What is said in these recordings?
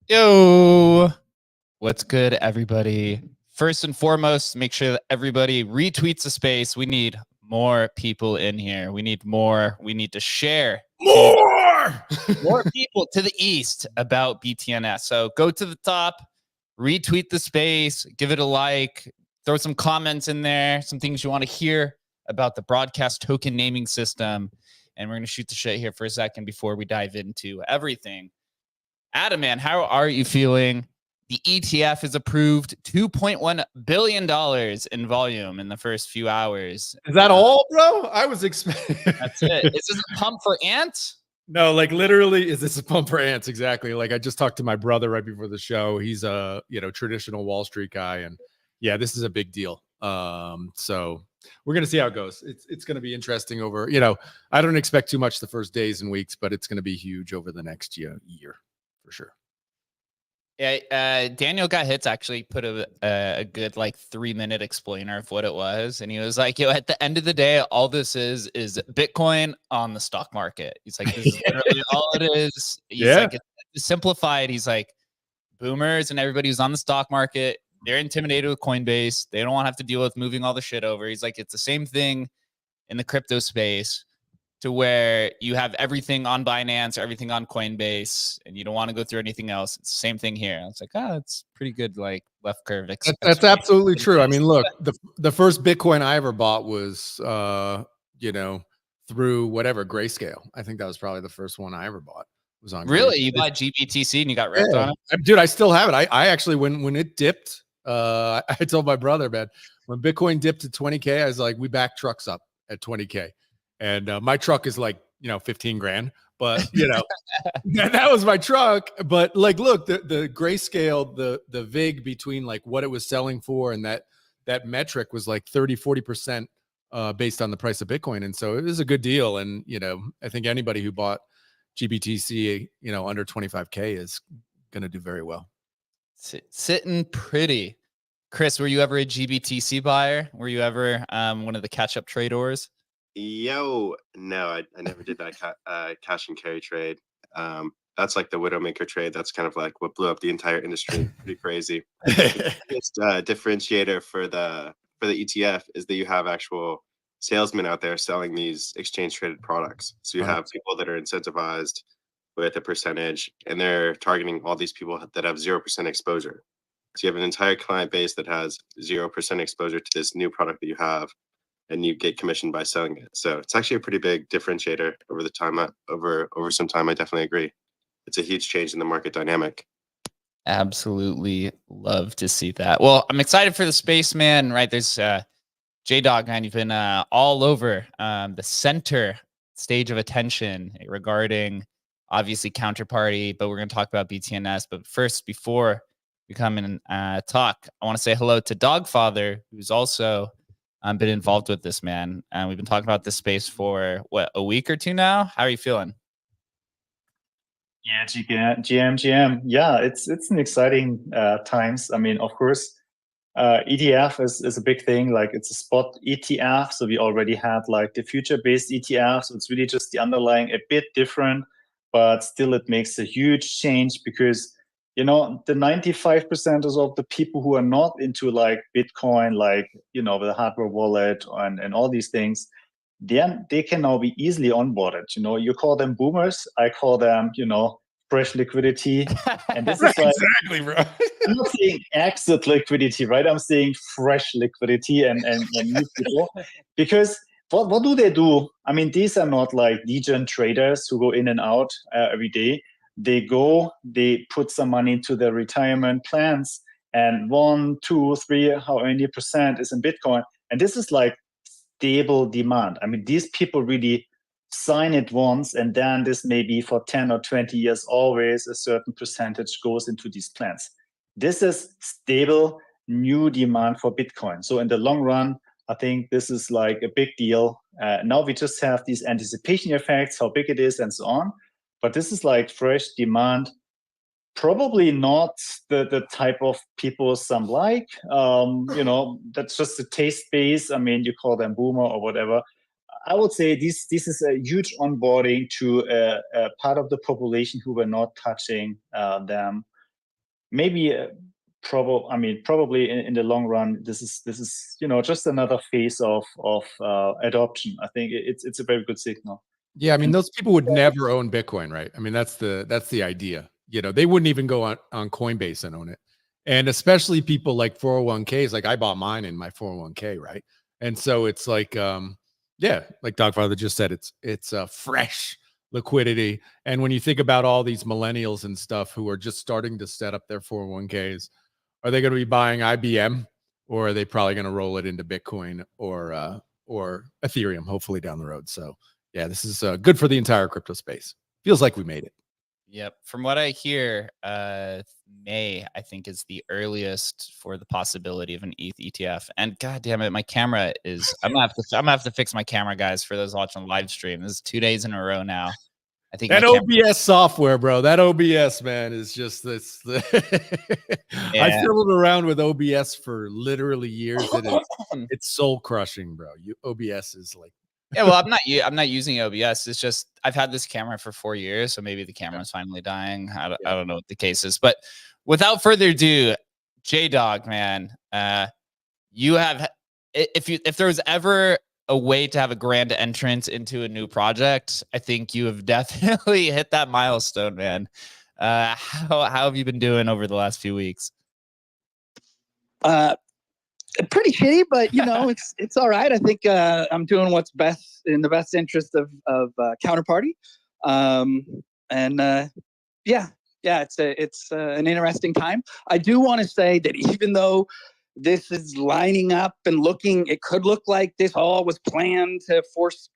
Yo, what's good, everybody? First and foremost, make sure that everybody retweets the space. We need more people in here. We need more. We need to share more people to the east about BTNS. So go to the top, retweet the space, give it a like, throw some comments in there, some things you want to hear about the broadcast token naming system. And we're going to shoot the shit here for a second before we dive into everything. Adam, man, how are you feeling? The ETF is approved $2.1 billion in volume in the first few hours. Is that all, bro? I was expecting. That's it. Is this a pump for ants? No, like literally, is this a pump for ants? Exactly. Like I just talked to my brother right before the show. He's a traditional Wall Street guy, and yeah, this is a big deal. So we're gonna see how it goes. It's gonna be interesting over. I don't expect too much the first days and weeks, but it's gonna be huge over the next year for sure. Yeah, Daniel Got Hits actually put a good like 3-minute explainer of what it was, and he was like, "Yo, at the end of the day, all this is Bitcoin on the stock market." He's like, "This is literally all it is." He's Yeah. like, "It's simplified." He's like, "Boomers and everybody who's on the stock market, they're intimidated with Coinbase. They don't want to have to deal with moving all the shit over." He's like, "It's the same thing in the crypto space." To where you have everything on Binance or everything on Coinbase and you don't want to go through anything else. It's the same thing here. It's like, oh, it's pretty good, like left curve. That's absolutely true. I mean, look, the first Bitcoin I ever bought was, you know, through whatever Grayscale. I think that was probably the first one I ever bought. Was on Really? Grayscale. You bought GBTC and you got wrecked on it? Dude, I still have it. I actually, when it dipped, I told my brother, man, when Bitcoin dipped to 20K, I was like, we back trucks up at 20K. And my truck is like, 15 grand, but that was my truck. But like, look, the Grayscale, the VIG between like what it was selling for and that metric was like 30-40% based on the price of Bitcoin. And so it was a good deal. And I think anybody who bought GBTC under 25K is going to do very well. Sitting pretty. Chris, were you ever a GBTC buyer? Were you ever one of the catch-up traders? No, I never did that cash and carry trade. That's like the Widowmaker trade. That's kind of like what blew up the entire industry. Pretty crazy. The biggest differentiator for the ETF is that you have actual salesmen out there selling these exchange traded products. So you have people that are incentivized with a percentage, and they're targeting all these people that have 0% exposure. So you have an entire client base that has 0% exposure to this new product that you have, and you get commissioned by selling it. So it's actually a pretty big differentiator over the time. Over some time, I definitely agree. It's a huge change in the market dynamic. Absolutely love to see that. Well, I'm excited for the space, man. Right, there's JDogg, man. You've been all over the center stage of attention regarding obviously Counterparty, but we're going to talk about BTNS. But first, before we come in and talk, I want to say hello to Doggfather, who's also been involved with this, man. And we've been talking about this space for what, a week or two now. How are you feeling? Yeah, GM. Yeah, it's an exciting times. I mean, of course, ETF is a big thing. Like it's a spot ETF, so we already had like the future-based ETF. So it's really just the underlying a bit different, but still it makes a huge change because the 95% of the people who are not into like Bitcoin, like the hardware wallet and all these things, then they can now be easily onboarded. You call them boomers, I call them fresh liquidity, and this is like exactly, bro. I'm not saying exit liquidity, right? I'm saying fresh liquidity and new people, because what do they do? I mean, these are not like degen traders who go in and out every day. They put some money into their retirement plans, and 1, 2, 3, how many percent is in Bitcoin, and this is like stable demand. I mean, these people really sign it once, and then this may be for 10 or 20 years, always a certain percentage goes into these plans. This is stable new demand for Bitcoin. So in the long run, I think this is like a big deal. Now we just have these anticipation effects, how big it is and so on. But this is like fresh demand. Probably not the type of people some like. That's just a taste base. I mean, you call them boomer or whatever. I would say this is a huge onboarding to a part of the population who were not touching them. Maybe probably in the long run, this is just another phase of adoption. I think it's a very good signal. Yeah, I mean, those people would never own Bitcoin, right? I mean, that's the idea. They wouldn't even go on Coinbase and own it. And especially people like 401ks, like I bought mine in my 401k, right? And so it's like, like Doggfather just said, it's a fresh liquidity. And when you think about all these millennials and stuff who are just starting to set up their 401ks, are they going to be buying IBM, or are they probably going to roll it into Bitcoin or Ethereum, hopefully down the road? So yeah, this is good for the entire crypto space. Feels like we made it. Yep. From what I hear, May, I think, is the earliest for the possibility of an ETH ETF. And god damn it, my camera is I'm gonna have to fix my camera, guys, for those watching the live stream. This is 2 days in a row now I think that my camera, OBS software, bro. That OBS, man, is just this. I yeah. fiddled around with OBS for literally years. It's soul crushing, bro. OBS is like, Yeah, well, I'm not using OBS. It's just I've had this camera for 4 years, so maybe the camera's finally dying. I don't know what the case is, but without further ado, JDogg, man, you have if there was ever a way to have a grand entrance into a new project, I think you have definitely hit that milestone, man. How have you been doing over the last few weeks? Pretty shitty, but you know, it's all right. I think I'm doing what's best in the best interest of Counterparty, and yeah, it's an interesting time. I do want to say that even though this is lining up and looking, it could look like this all was planned to force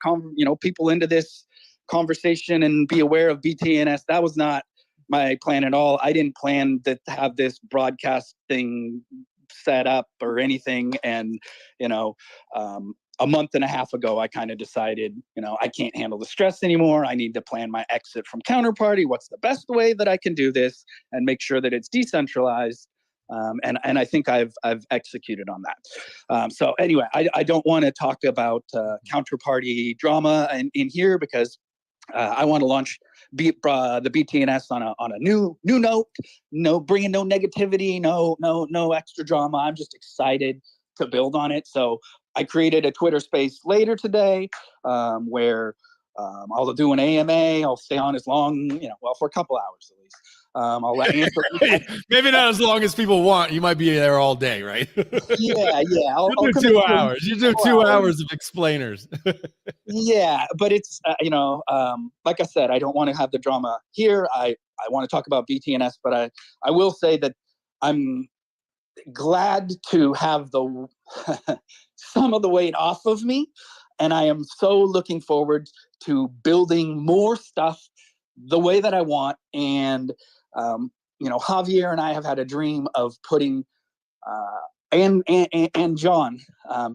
people into this conversation and be aware of BTNS. That was not my plan at all. I didn't plan to have this broadcast thing set up or anything. And, a month and a half ago, I kind of decided, I can't handle the stress anymore. I need to plan my exit from Counterparty. What's the best way that I can do this and make sure that it's decentralized? And I think I've executed on that. So anyway, I don't want to talk about Counterparty drama in here because I want to launch the BTNS on a new note. No, bringing no negativity, no extra drama. I'm just excited to build on it. So I created a Twitter space later today where I'll do an AMA. I'll stay on as long, for a couple hours at least. I'll answer. Maybe not as long as people want. You might be there all day, right? Yeah. I'll do 2 hours. You do 2 hours of explainers. Yeah, but it's like I said, I don't want to have the drama here. I want to talk about BTNS, but I will say that I'm glad to have the some of the weight off of me, and I am so looking forward to building more stuff the way that I want. And Javier and I have had a dream of putting and John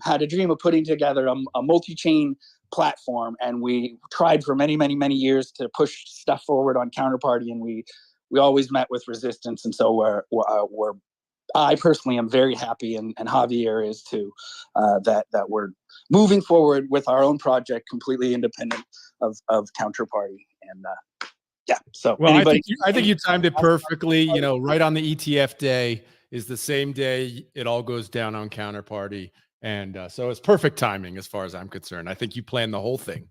had a dream of putting together a multi-chain platform, and we tried for many years to push stuff forward on Counterparty, and we always met with resistance. And so I personally am very happy, and Javier is too, that we're moving forward with our own project completely independent of Counterparty. And yeah, so well, I think you timed it perfectly. Right on the ETF day is the same day it all goes down on Counterparty. And so it's perfect timing as far as I'm concerned. I think you planned the whole thing.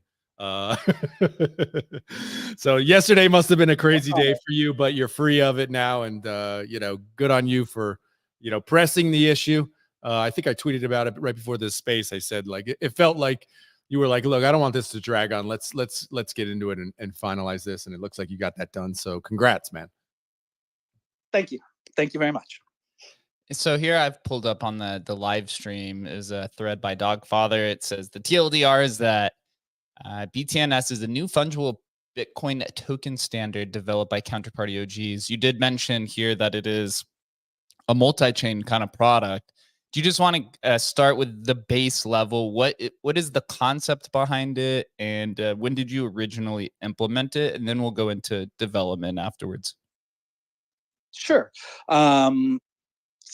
So yesterday must have been a crazy day for you, but you're free of it now. And, good on you for, pressing the issue. I think I tweeted about it right before this space. I said, like, it felt like you were like, look, I don't want this to drag on. Let's get into it and finalize this. And it looks like you got that done. So congrats, man. Thank you. Thank you very much. So here I've pulled up on the live stream is a thread by Doggfather. It says the TLDR is that BTNS is a new fungible Bitcoin token standard developed by Counterparty OGs. You did mention here that it is a multi-chain kind of product. Do you just want to start with the base level? What is the concept behind it, and when did you originally implement it? And then we'll go into development afterwards. Sure.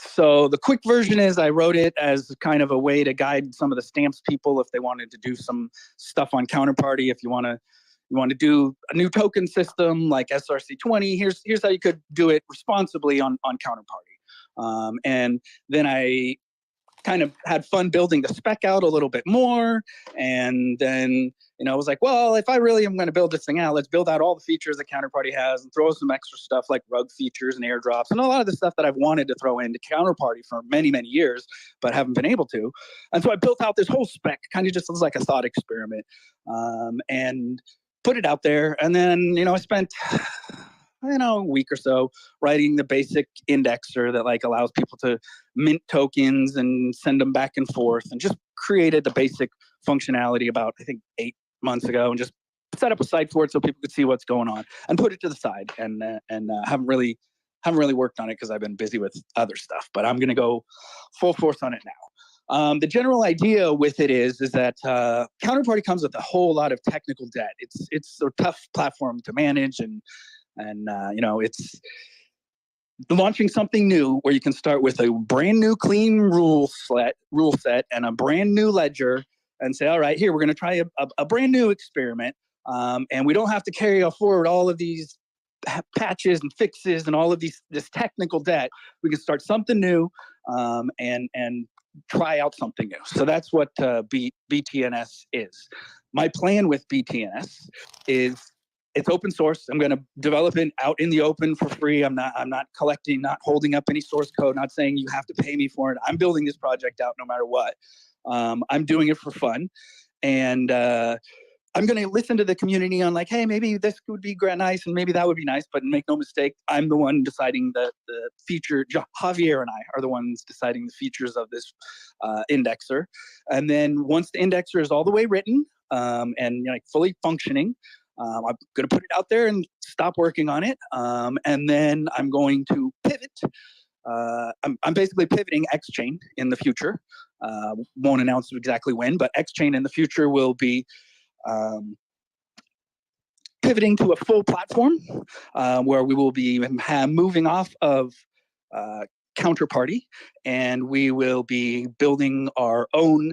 So the quick version is I wrote it as kind of a way to guide some of the stamps people if they wanted to do some stuff on Counterparty. If you want to do a new token system like SRC20, here's how you could do it responsibly on Counterparty. And then I kind of had fun building the spec out a little bit more. And then, I was like, well, if I really am going to build this thing out, let's build out all the features that Counterparty has and throw some extra stuff like rug features and airdrops and a lot of the stuff that I've wanted to throw into Counterparty for many years, but haven't been able to. And so I built out this whole spec kind of just as like a thought experiment, and put it out there. And then, I spent a week or so writing the basic indexer that like allows people to mint tokens and send them back and forth, and just created the basic functionality about, I think, 8 months ago, and just set up a site for it so people could see what's going on, and put it to the side. And haven't really worked on it because I've been busy with other stuff, but I'm going to go full force on it The general idea with it is that Counterparty comes with a whole lot of technical debt. It's a tough platform to manage, and you know, it's launching something new where you can start with a brand new clean rule set and a brand new ledger, and say, all right, here we're going to try a brand new experiment, and we don't have to carry forward all of these patches and fixes and all of this technical debt. We can start something new, and try out something new. So that's what BTNS is. My plan with BTNS is it's open source. I'm going to develop it out in the open for free. I'm not collecting, not holding up any source code, not saying you have to pay me for it. I'm building this project out no matter what. I'm doing it for fun. And I'm going to listen to the community on like, hey, maybe this would be nice and maybe that would be nice, but make no mistake, I'm the one deciding the feature. Javier and I are the ones deciding the features of this indexer. And then once the indexer is all the way written and you know, like fully functioning, I'm going to put it out there and stop working on it. And then I'm going to pivot. I'm basically pivoting XChain in the future. Won't announce exactly when, but XChain in the future will be pivoting to a full platform where we will be moving off of Counterparty, and we will be building our own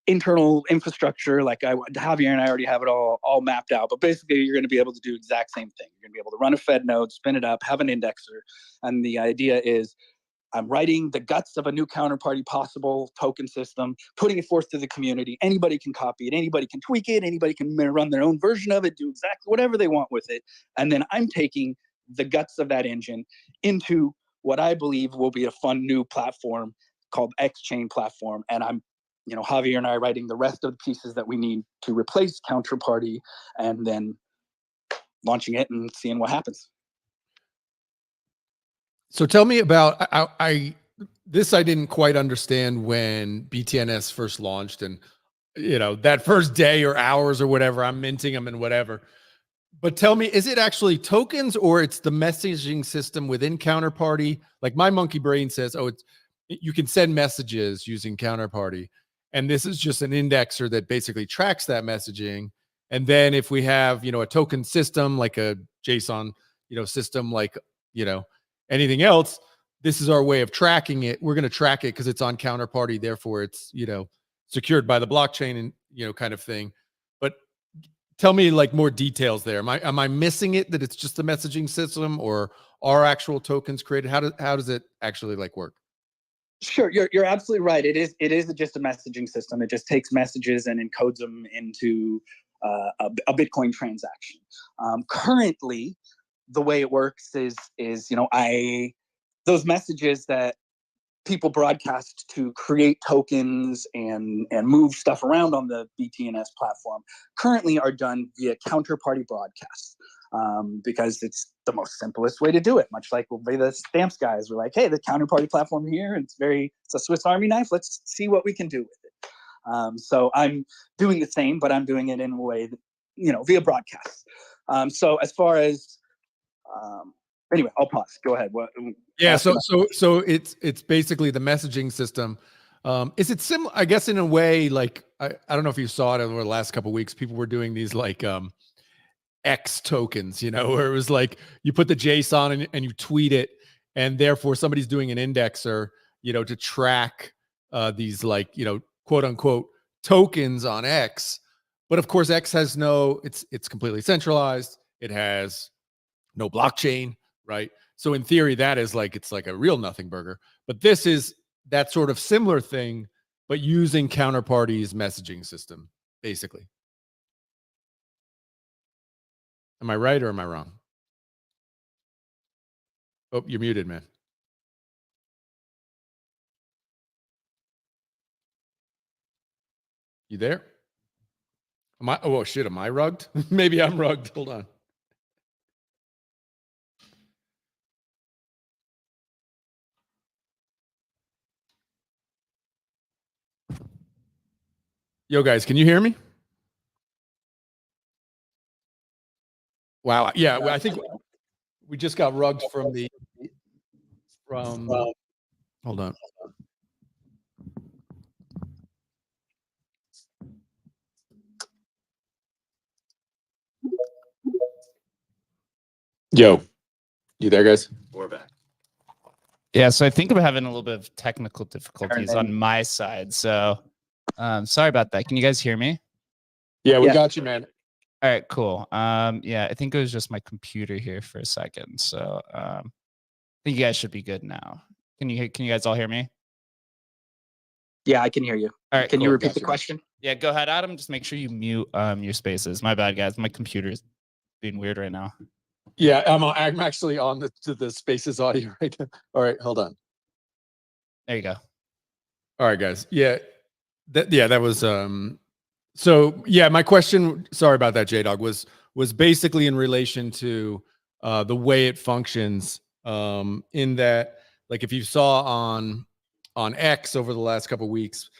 internal infrastructure. Like Javier and I already have it all mapped out, but basically you're going to be able to do exact same thing. You're going to be able to run a Fed node, spin it up, have an indexer, and the idea is I'm writing the guts of a new Counterparty possible token system, putting it forth to the community. Anybody can copy it. Anybody can tweak it. Anybody can run their own version of it, do exactly whatever they want with it. And then I'm taking the guts of that engine into what I believe will be a fun new platform called XChain platform. And I'm, you know, Javier and I are writing the rest of the pieces that we need to replace Counterparty, and then launching it and seeing what happens. So tell me about this. I didn't quite understand when BTNS first launched, and you know, that first day or hours or whatever, I'm minting them and whatever. But tell me, is it actually tokens or it's the messaging system within Counterparty? Like my monkey brain says, oh, you can send messages using Counterparty, and this is just an indexer that basically tracks that messaging. And then if we have, you know, a token system like a JSON, you know, system like, you know, anything else, this is our way of tracking it. We're going to track it because it's on Counterparty, therefore it's, you know, secured by the blockchain and, you know, kind of thing. But tell me like more details there. Am I missing it, that it's just a messaging system, or are actual tokens created? How does it actually like work? Sure, you're absolutely right. It is just a messaging system. It just takes messages and encodes them into a Bitcoin transaction. Currently, the way it works is you know, those messages that people broadcast to create tokens and move stuff around on the BTNS platform currently are done via Counterparty broadcasts, because it's the most simplest way to do it. Much like the Stamps guys were like, hey, the Counterparty platform here, it's a Swiss Army knife. Let's see what we can do with it. So I'm doing the same, but I'm doing it in a way that, you know, via broadcast. So as far as anyway, I'll pause. Go ahead. Yeah. So it's basically the messaging system. Is it similar? I guess in a way, like I don't know if you saw it over the last couple of weeks. People were doing these like X tokens, you know, where it was like you put the JSON and you tweet it, and therefore somebody's doing an indexer, you know, to track these like, you know, quote unquote tokens on X. But of course, X has it's completely centralized. It has no blockchain, right? So in theory, that is like, it's like a real nothing burger. But this is that sort of similar thing, but using Counterparty's messaging system, basically. Am I right or am I wrong? Oh, you're muted, man. You there? Oh shit, am I rugged? Maybe I'm rugged. Hold on. Yo, guys, can you hear me? Wow. Yeah, I think we just got rugged from hold on. Yo, you there, guys? We're back. Yeah, so I think I'm having a little bit of technical difficulties then- on my side. So sorry about that. Can you guys hear me? Yeah, we Yeah. got you, man. All right, cool. Yeah, I think it was just my computer here for a second. So I think you guys should be good now. Can you guys all hear me? Yeah, I can hear you. All right, Can you cool. repeat Got the you. question? Yeah, go ahead, Adam. Just make sure you mute your spaces. My bad, guys. My computer's being weird right now. Yeah, I'm actually on the Spaces audio right now. All right, hold on. There you go. All right, guys. Yeah, that was So yeah, my question. Sorry about that, JDogg. Was basically in relation to the way it functions. In that, like, if you saw on X over the last couple of weeks,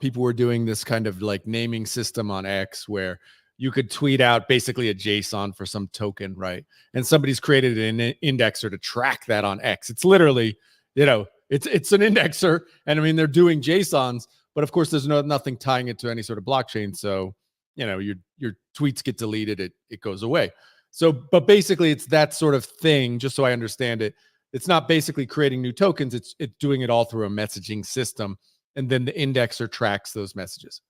people were doing this kind of like naming system on X where you could tweet out basically a JSON for some token, right? And somebody's created an indexer to track that on X. It's literally, it's an indexer, and I mean they're doing JSONs, but of course there's nothing tying it to any sort of blockchain. So, your tweets get deleted, it goes away. So, but basically it's that sort of thing, just so I understand it. It's not basically creating new tokens, it's doing it all through a messaging system, and then the indexer tracks those messages.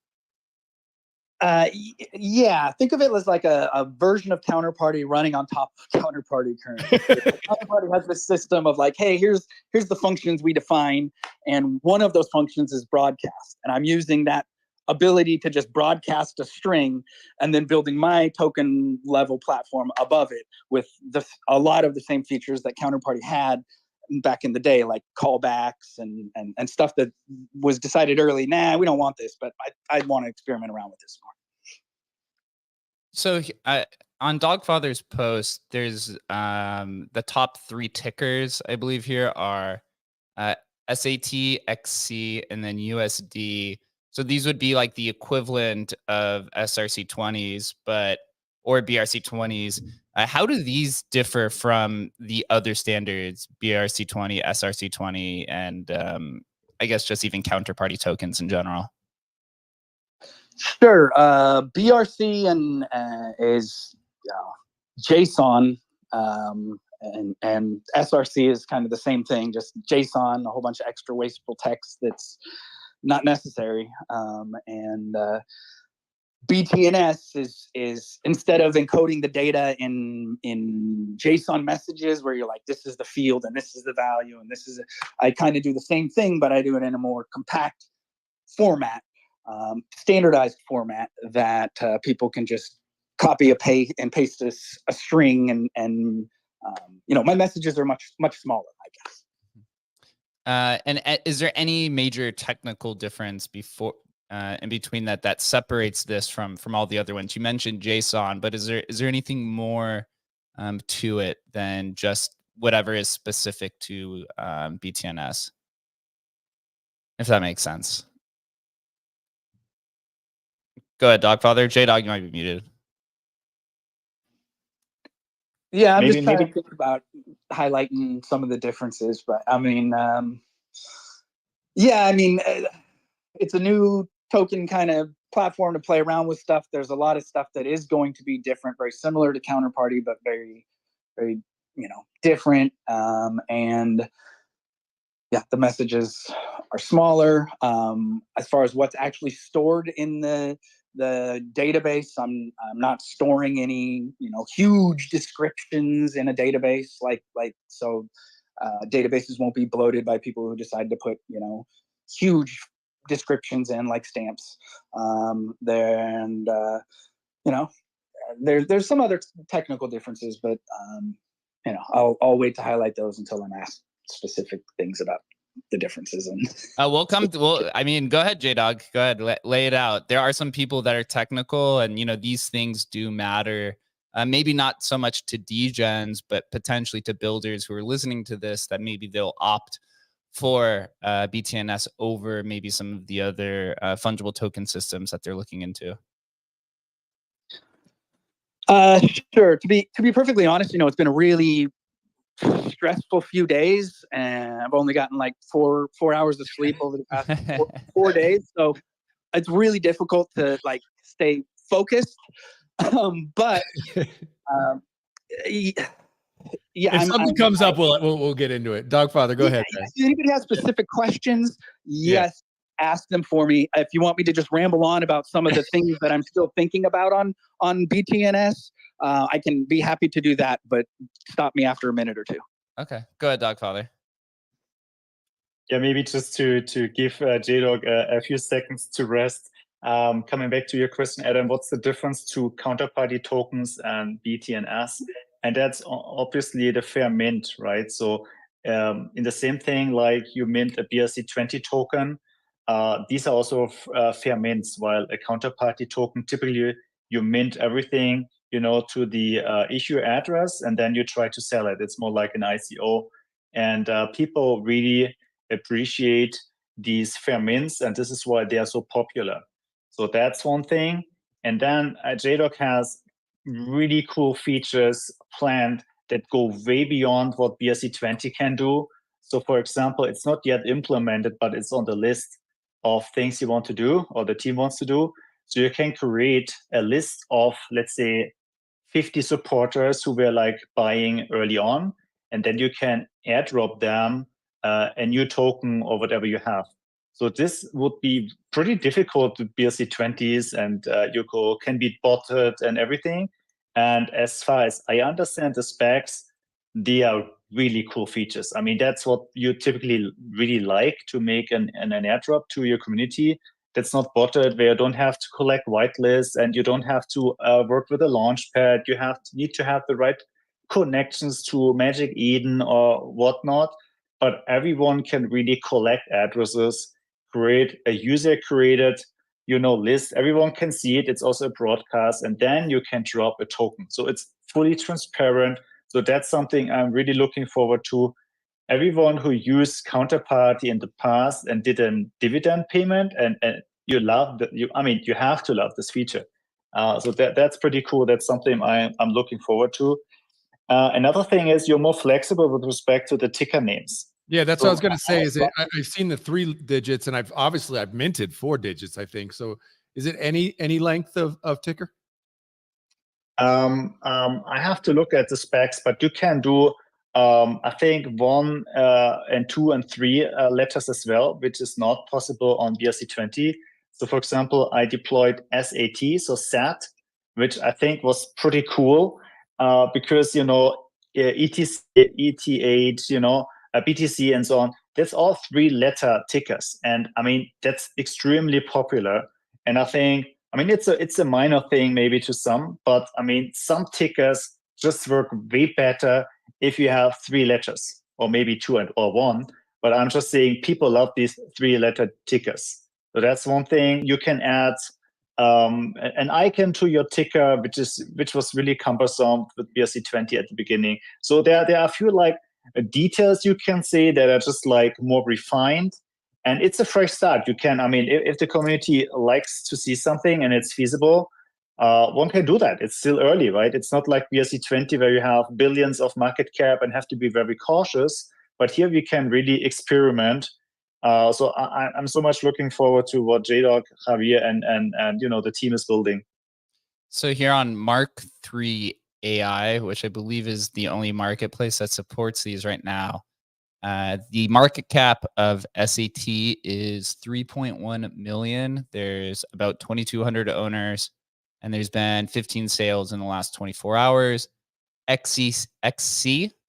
Yeah, think of it as like a version of Counterparty running on top of Counterparty currently. Counterparty has this system of like, hey, here's the functions we define, and one of those functions is broadcast, and I'm using that ability to just broadcast a string and then building my token level platform above it with a lot of the same features that Counterparty had back in the day, like callbacks and stuff that was decided early. Nah, we don't want this, but I want to experiment around with this more. So on Doggfather's post, there's the top 3 tickers, I believe here are SAT, XC, and then USD. So these would be like the equivalent of SRC20s, or BRC20s. How do these differ from the other standards, BRC20, SRC20, and I guess just even counterparty tokens in general? Sure. BRC is JSON, and SRC is kind of the same thing, just JSON, a whole bunch of extra wasteful text that's not necessary. And BTNS is instead of encoding the data in JSON messages where you're like, this is the field and this is the value and this is I kind of do the same thing, but I do it in a more compact format, standardized format that people can just copy and paste a string, and my messages are much smaller, I guess. And is there any major technical difference in between that separates this from all the other ones? You mentioned JSON, but is there anything more to it than just whatever is specific to BTNS? If that makes sense. Go ahead, Doggfather. JDogg, you might be muted. Yeah, I'm Maybe- just trying maybe- to think about highlighting some of the differences, but I mean, it's a new token kind of platform to play around with stuff. There's a lot of stuff that is going to be different, very similar to Counterparty, but very, very, different. And yeah, the messages are smaller. As far as what's actually stored in the database, I'm not storing any huge descriptions in a database so databases won't be bloated by people who decide to put huge descriptions in like stamps there. And there's some other technical differences, but I'll wait to highlight those until I'm asked specific things about the differences. And go ahead, JDogg. Go ahead, lay it out. There are some people that are technical, and these things do matter. Maybe not so much to degens, but potentially to builders who are listening to this, that maybe they'll opt for BTNS over maybe some of the other fungible token systems that they're looking into. Sure. To be perfectly honest, it's been a really stressful few days, and I've only gotten like 4 hours of sleep over the past 4 days, so it's really difficult to like stay focused. But Yeah, If something comes up, we'll get into it. Dogfather, go ahead, man. If anybody has specific questions, Yeah. yes, ask them for me. If you want me to just ramble on about some of the things that I'm still thinking about on BTNS, I can be happy to do that, but stop me after a minute or two. Okay, go ahead, Dogfather. Yeah, maybe just to give JDogg a few seconds to rest. Coming back to your question, Adam, what's the difference to counterparty tokens and BTNS? And that's obviously the fair mint, right? So in the same thing, like you mint a BRC20 token, these are also fair mints, while a counterparty token, typically you mint everything, to the issue address, and then you try to sell it. It's more like an ICO. And people really appreciate these fair mints, and this is why they are so popular. So that's one thing. And then JDogg has really cool features planned that go way beyond what BRC20 can do. So for example, it's not yet implemented, but it's on the list of things you want to do or the team wants to do. So you can create a list of, let's say, 50 supporters who were like buying early on, and then you can airdrop them a new token or whatever you have. So this would be pretty difficult with BRC20s, and Yoko can be botted and everything. And as far as I understand the specs, they are really cool features. I mean, that's what you typically really like to make an airdrop to your community. That's not botted, where you don't have to collect whitelists and you don't have to work with a launchpad. You need to have the right connections to Magic Eden or whatnot. But everyone can really collect addresses, create a user-created, list. Everyone can see it. It's also a broadcast, and then you can drop a token. So it's fully transparent. So that's something I'm really looking forward to. Everyone who used Counterparty in the past and did a dividend payment, and you love that. You have to love this feature. So that's pretty cool. That's something I'm looking forward to. Another thing is you're more flexible with respect to the ticker names. Yeah, that's what I was going to say. Is I've seen the 3 digits, and I've minted 4 digits, I think. So is it any length of ticker? I have to look at the specs, but you can do I think 1 and 2 and 3 letters as well, which is not possible on BRC20. So for example, I deployed SAT, so SAT, which I think was pretty cool because ETC, ETH, BTC and so on. That's all 3-letter tickers, and I mean that's extremely popular. And I think it's a minor thing maybe to some, but I mean some tickers just work way better if you have 3 letters or maybe 2 or 1. But I'm just saying people love these 3-letter tickers. So that's one thing. You can add an icon to your ticker, which was really cumbersome with BRC20 at the beginning. So there are a few like details you can say that are just like more refined. And it's a fresh start. You can, if the community likes to see something and it's feasible, one can do that. It's still early, right? It's not like BRC20 where you have billions of market cap and have to be very cautious. But here we can really experiment. So I'm so much looking forward to what JDogg, Javier, and the team is building. So here on Mark 3 AI, which I believe is the only marketplace that supports these right now, the market cap of SAT is 3.1 million. There's about 2,200 owners, and there's been 15 sales in the last 24 hours. XC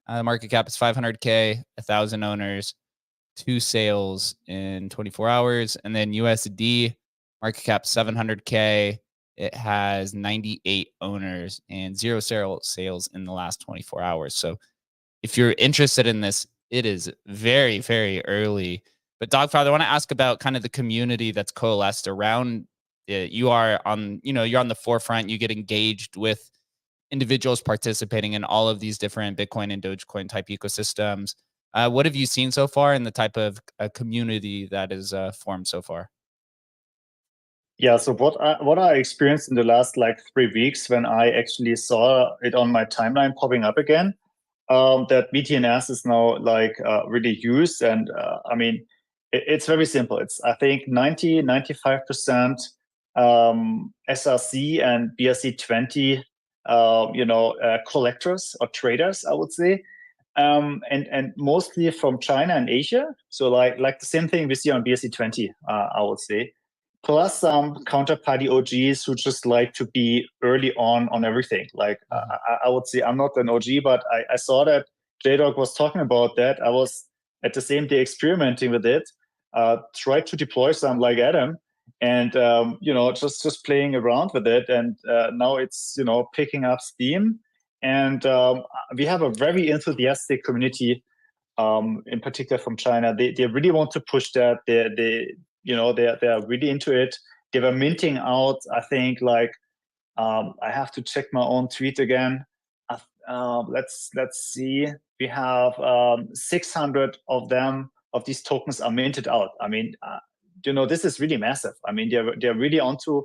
market cap is 500K, 1,000 owners, 2 sales in 24 hours. And then USD market cap 700K. It has 98 owners and 0 sales in the last 24 hours. So if you're interested in this, it is very, very early. But Dogfather, I want to ask about kind of the community that's coalesced around it. You're on the forefront. You get engaged with individuals participating in all of these different Bitcoin and Dogecoin type ecosystems. What have you seen so far in the type of community that is formed so far? Yeah, so what I experienced in the last 3 weeks when I actually saw it on my timeline popping up again, that BTNS is now really used, and it's very simple. It's I think 95% SRC and BRC20 collectors or traders, I would say, and mostly from China and Asia. So like the same thing we see on BSC20, I would say. Plus some counterparty OGs who just like to be early on everything. Like I would say I'm not an OG, but I saw that JDogg was talking about that. I was at the same day experimenting with it, tried to deploy some like Adam, and just playing around with it. And now it's picking up steam. And we have a very enthusiastic community, in particular from China. They really want to push that. They're really into it. They were minting out, I think, like I have to check my own tweet again. Let's see. We have 600 of these tokens are minted out. I mean, this is really massive. I mean, they're really onto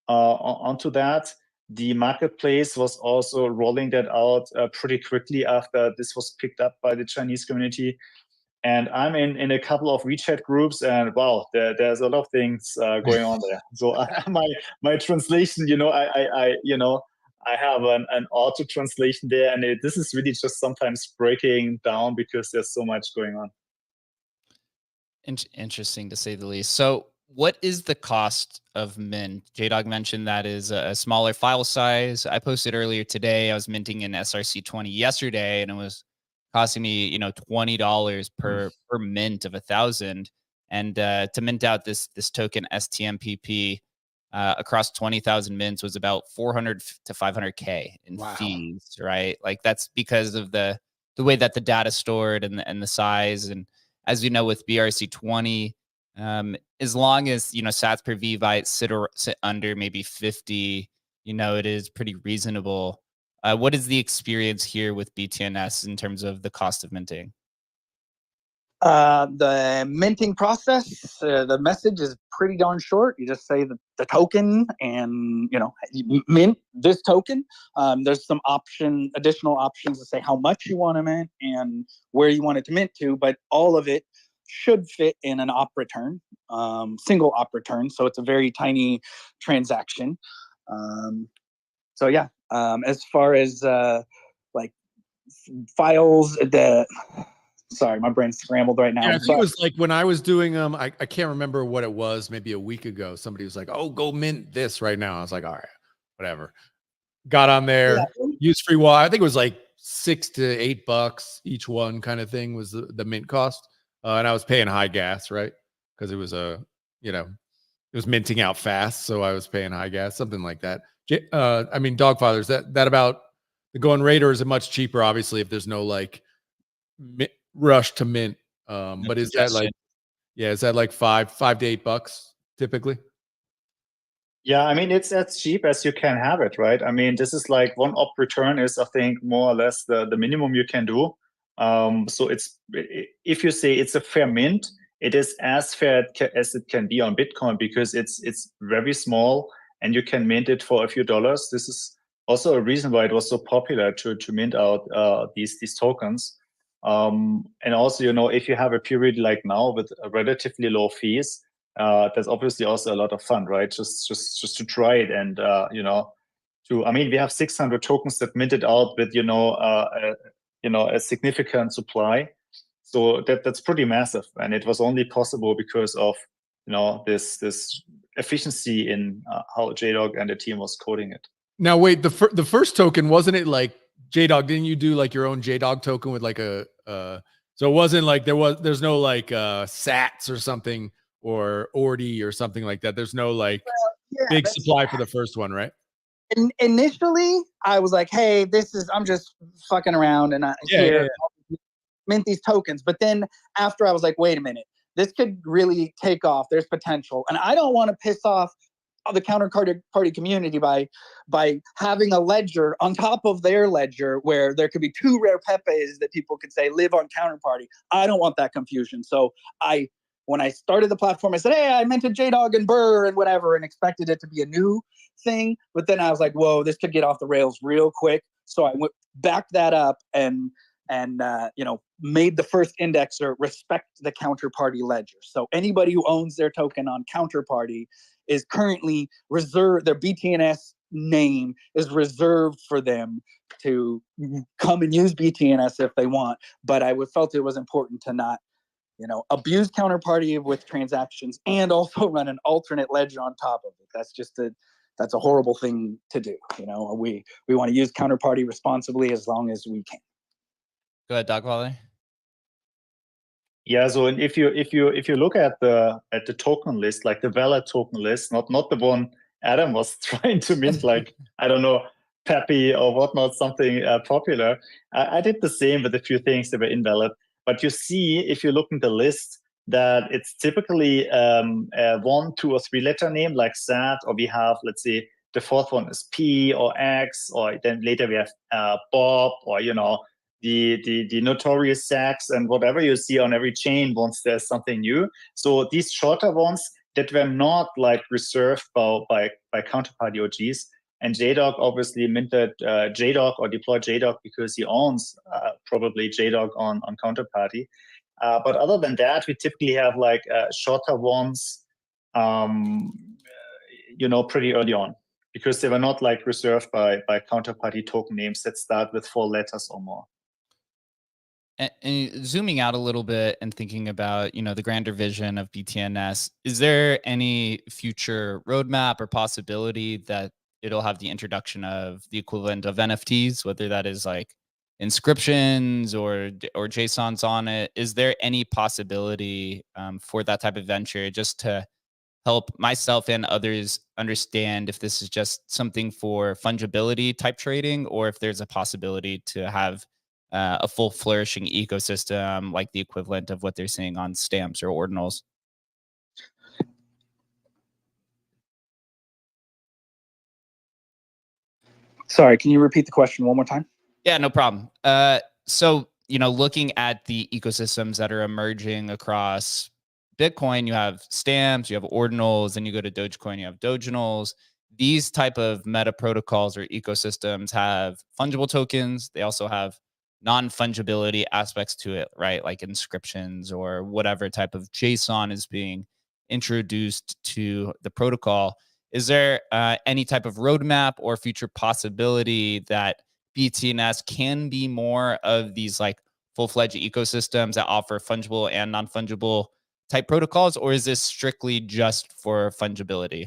that. The marketplace was also rolling that out pretty quickly after this was picked up by the Chinese community. And I'm in a couple of WeChat groups, and wow, there's a lot of things going on there. So my translation, I have an auto translation there, and this is really just sometimes breaking down because there's so much going on. Interesting to say the least. So what is the cost of mint? JDogg mentioned that is a smaller file size. I posted earlier today, I was minting in SRC20 yesterday, and it was costing me, $20 per mint of 1,000. And to mint out this token STMPP across 20,000 mints was about 400 to 500K in fees, right? Like that's because of the way that the data stored and the size. And as you know, with BRC20, as long as sats per vbyte sit under maybe 50, it is pretty reasonable. What is the experience here with BTNS in terms of the cost of minting? The minting process, the message is pretty darn short. You just say the token and, you mint this token. There's some additional options to say how much you want to mint and where you want it to mint to, but all of it should fit in an op return, single op return. So it's a very tiny transaction. So yeah, as far as like files, sorry, my brain's scrambled right now. Yeah, I think it was like when I was doing I can't remember what it was, maybe a week ago. Somebody was like, "Oh, go mint this right now." I was like, "All right, whatever." Got on there, used free wallet. I think it was like $6 to $8 each one, kind of thing was the mint cost, and I was paying high gas, right? Because it was it was minting out fast, so I was paying high gas, something like that. I mean, Doggfather, is that about the going rate, or is it much cheaper? Obviously, if there's no like rush to mint, but is that like, is that like $5 to $8 typically? Yeah, I mean, it's as cheap as you can have it, right? I mean, this is like one op return is, I think, more or less the minimum you can do. So if you say it's a fair mint, it is as fair as it can be on Bitcoin because it's very small and you can mint it for a few dollars. This is also a reason why it was so popular to mint out these tokens. And also, if you have a period like now with relatively low fees, that's obviously also a lot of fun, right? Just to try it and I mean, we have 600 tokens that minted out with a significant supply, so that's pretty massive, and it was only possible because of this efficiency in how JDogg and the team was coding it. Now, wait, the first token, wasn't it like JDogg? Didn't you do like your own JDogg token with like a so it wasn't like there's no like sats or something or ordi or something like that. There's no like big supply for the first one, right? Initially, I was like, "Hey, I'm just fucking around and mint these tokens." But then after I was like, "Wait a minute, this could really take off. There's potential, and I don't want to piss off the counterparty community by having a ledger on top of their ledger where there could be two rare Pepes that people could say live on counterparty. I don't want that confusion." So when I started the platform, I said, "Hey, I minted JDogg and Burr and whatever," and expected it to be a new thing. But then I was like, "Whoa, this could get off the rails real quick." So I backed that up and made the first indexer respect the counterparty ledger. So anybody who owns their token on counterparty is currently reserved. Their BTNS name is reserved for them to come and use BTNS if they want. But I felt it was important to not, abuse Counterparty with transactions and also run an alternate ledger on top of it. That's a horrible thing to do. We want to use Counterparty responsibly as long as we can. Go ahead, Doggfather. Yeah, so and if you look at the token list, like the valid token list, not the one Adam was trying to mint, like I don't know, Peppy or whatnot, something popular. I did the same with a few things that were invalid. But you see, if you look in the list, that it's typically a 1, 2, or 3 letter name like SAT, or we have, let's say, the fourth one is P or X, or then later we have Bob, or the notorious Sachs, and whatever you see on every chain once there's something new. So these shorter ones that were not like reserved by Counterparty OGs. And JDogg obviously minted JDogg or deployed JDogg because he owns probably JDogg on Counterparty. But other than that, we typically have like shorter ones, pretty early on, because they were not like reserved by Counterparty token names that start with 4 letters or more. And zooming out a little bit and thinking about, the grander vision of BTNS, is there any future roadmap or possibility that it'll have the introduction of the equivalent of NFTs, whether that is like inscriptions or JSONs on it? Is there any possibility for that type of venture, just to help myself and others understand if this is just something for fungibility type trading, or if there's a possibility to have a full flourishing ecosystem like the equivalent of what they're seeing on stamps or ordinals? Sorry, can you repeat the question one more time? Yeah, no problem. So, looking at the ecosystems that are emerging across Bitcoin, you have stamps, you have ordinals, and you go to Dogecoin, you have doginals. These type of meta protocols or ecosystems have fungible tokens. They also have non-fungibility aspects to it, right? Like inscriptions or whatever type of JSON is being introduced to the protocol. Is there any type of roadmap or future possibility that BTNS can be more of these like full-fledged ecosystems that offer fungible and non-fungible type protocols, or is this strictly just for fungibility?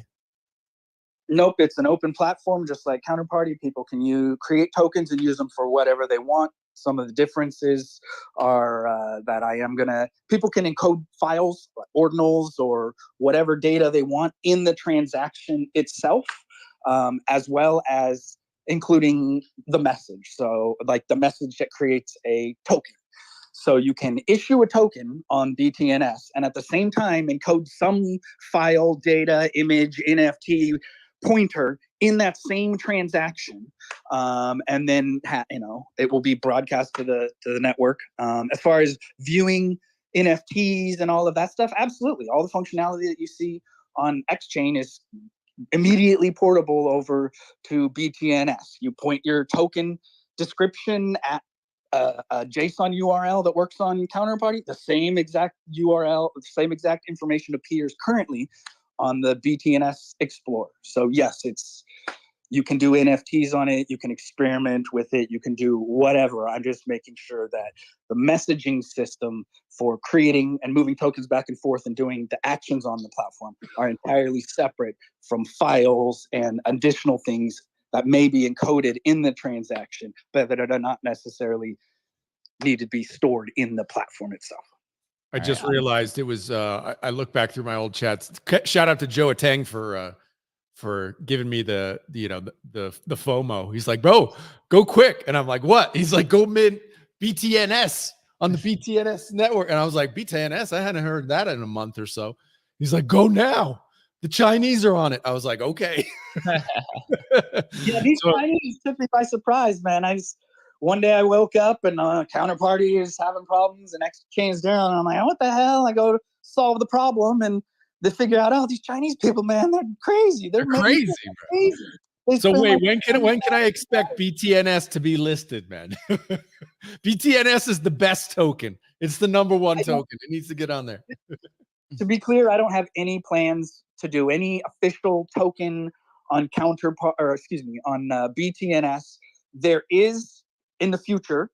Nope, it's an open platform, just like Counterparty. People can create tokens and use them for whatever they want. Some of the differences are that people can encode files, ordinals, or whatever data they want in the transaction itself, as well as including the message. So like the message that creates a token. So you can issue a token on BTNS and at the same time encode some file, data, image, NFT pointer in that same transaction, and then it will be broadcast to the network. As far as viewing NFTs and all of that stuff, absolutely, all the functionality that you see on XChain is immediately portable over to BTNS. You point your token description at a JSON URL that works on Counterparty, the same exact URL, the same exact information appears currently on the BTNS Explorer. So yes, you can do NFTs on it, you can experiment with it, you can do whatever. I'm just making sure that the messaging system for creating and moving tokens back and forth and doing the actions on the platform are entirely separate from files and additional things that may be encoded in the transaction, but that are not necessarily need to be stored in the platform itself. I just realized it was. I look back through my old chats. Shout out to Joe Atang for giving me the FOMO. He's like, bro, go quick, and I'm like, what? He's like, go mint BTNS on the BTNS network, and I was like, BTNS? I hadn't heard that in a month or so. He's like, go now. The Chinese are on it. I was like, okay. Yeah, these Chinese took me by surprise, man. One day I woke up and Counterparty is having problems and XChain's down. And I'm like, what the hell? I go to solve the problem and they figure out, these Chinese people, man, they're crazy. They're crazy. So wait, when can I expect BTNS to be listed, man? BTNS is the best token. It's the number one token. It needs to get on there. To be clear, I don't have any plans to do any official token on on BTNS. There is in the future,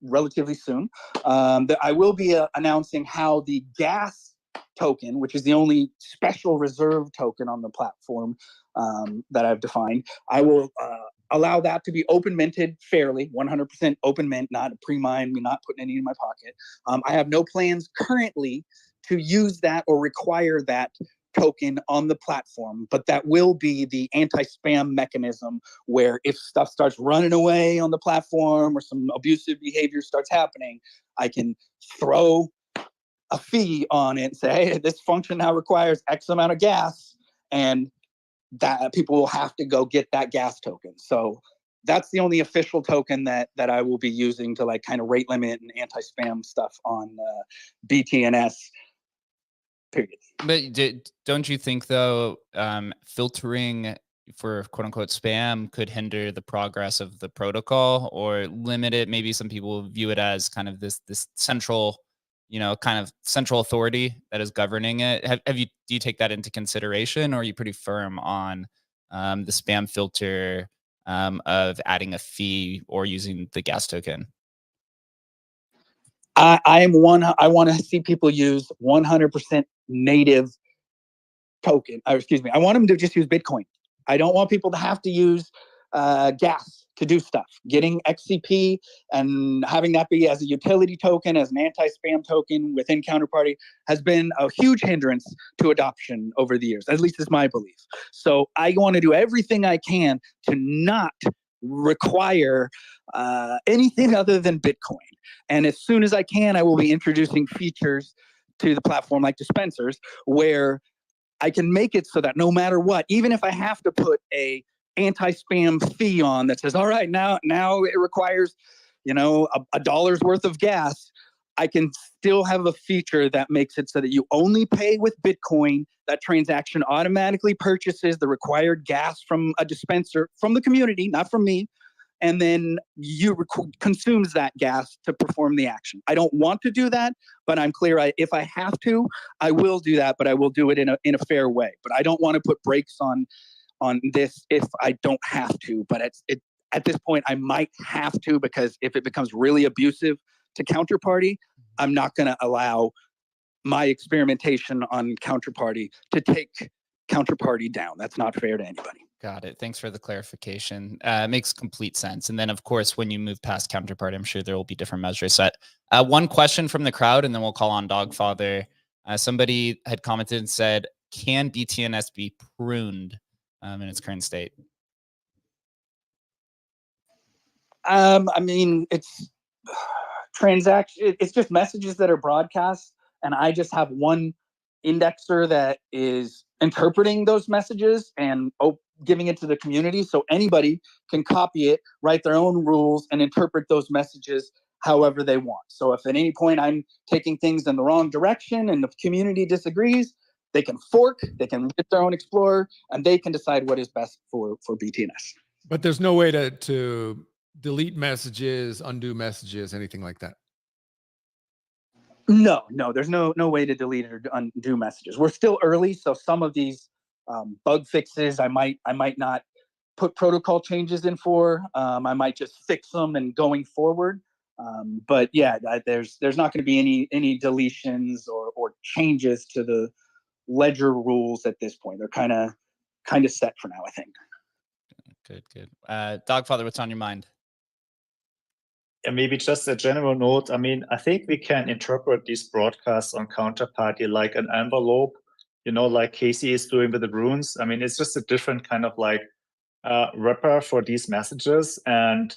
relatively soon, that I will be announcing how the gas token, which is the only special reserve token on the platform that I've defined, I will allow that to be open minted fairly, 100% open mint, not pre-mined, me not putting any in my pocket. I have no plans currently to use that or require that token on the platform, but that will be the anti-spam mechanism where if stuff starts running away on the platform or some abusive behavior starts happening, I can throw a fee on it and say, hey, this function now requires X amount of gas, and that people will have to go get that gas token. So that's the only official token that I will be using to like kind of rate limit and anti-spam stuff on BTNS. Period. But don't you think though, filtering for quote unquote spam could hinder the progress of the protocol or limit it? Maybe some people view it as kind of this central, kind of central authority that is governing it. Do you take that into consideration, or are you pretty firm on the spam filter of adding a fee or using the gas token? I want to see people use 100% native token. Or excuse me, I want them to just use Bitcoin. I don't want people to have to use gas to do stuff. Getting XCP and having that be as a utility token, as an anti-spam token within Counterparty has been a huge hindrance to adoption over the years. At least it's my belief. So I want to do everything I can to not require anything other than Bitcoin. And as soon as I can, I will be introducing features to the platform like dispensers where I can make it so that no matter what, even if I have to put a anti-spam fee on that says, all right, now it requires, a dollar's worth of gas, I can still have a feature that makes it so that you only pay with Bitcoin. That transaction automatically purchases the required gas from a dispenser, from the community, not from me, and then consumes that gas to perform the action. I don't want to do that, but I'm clear if I have to, I will do that, but I will do it in a fair way. But I don't want to put brakes on this if I don't have to. But at this point, I might have to, because if it becomes really abusive to Counterparty, I'm not going to allow my experimentation on Counterparty to take Counterparty down. That's not fair to anybody. Got it. Thanks for the clarification. Makes complete sense. And then, of course, when you move past Counterparty, I'm sure there will be different measures set. One question from the crowd, and then we'll call on Doggfather. Somebody had commented and said, can BTNS be pruned in its current state? I mean, it's transaction. It's just messages that are broadcast, and I just have one indexer that is interpreting those messages and giving it to the community, so anybody can copy it, write their own rules, and interpret those messages however they want. So if at any point I'm taking things in the wrong direction and the community disagrees, they can fork, they can get their own explorer, and they can decide what is best for BTNS. But there's no way to delete messages, undo messages, anything like that. No, there's no way to delete or undo messages. We're still early, so some of these bug fixes I might not put protocol changes in for. I might just fix them and going forward. But yeah, there's not going to be any deletions or changes to the ledger rules at this point. They're kind of set for now, I think. Good. Doggfather, what's on your mind? And maybe just a general note. I mean, I think we can interpret these broadcasts on Counterparty like an envelope, like Casey is doing with the runes. I mean, it's just a different kind of like wrapper for these messages. And,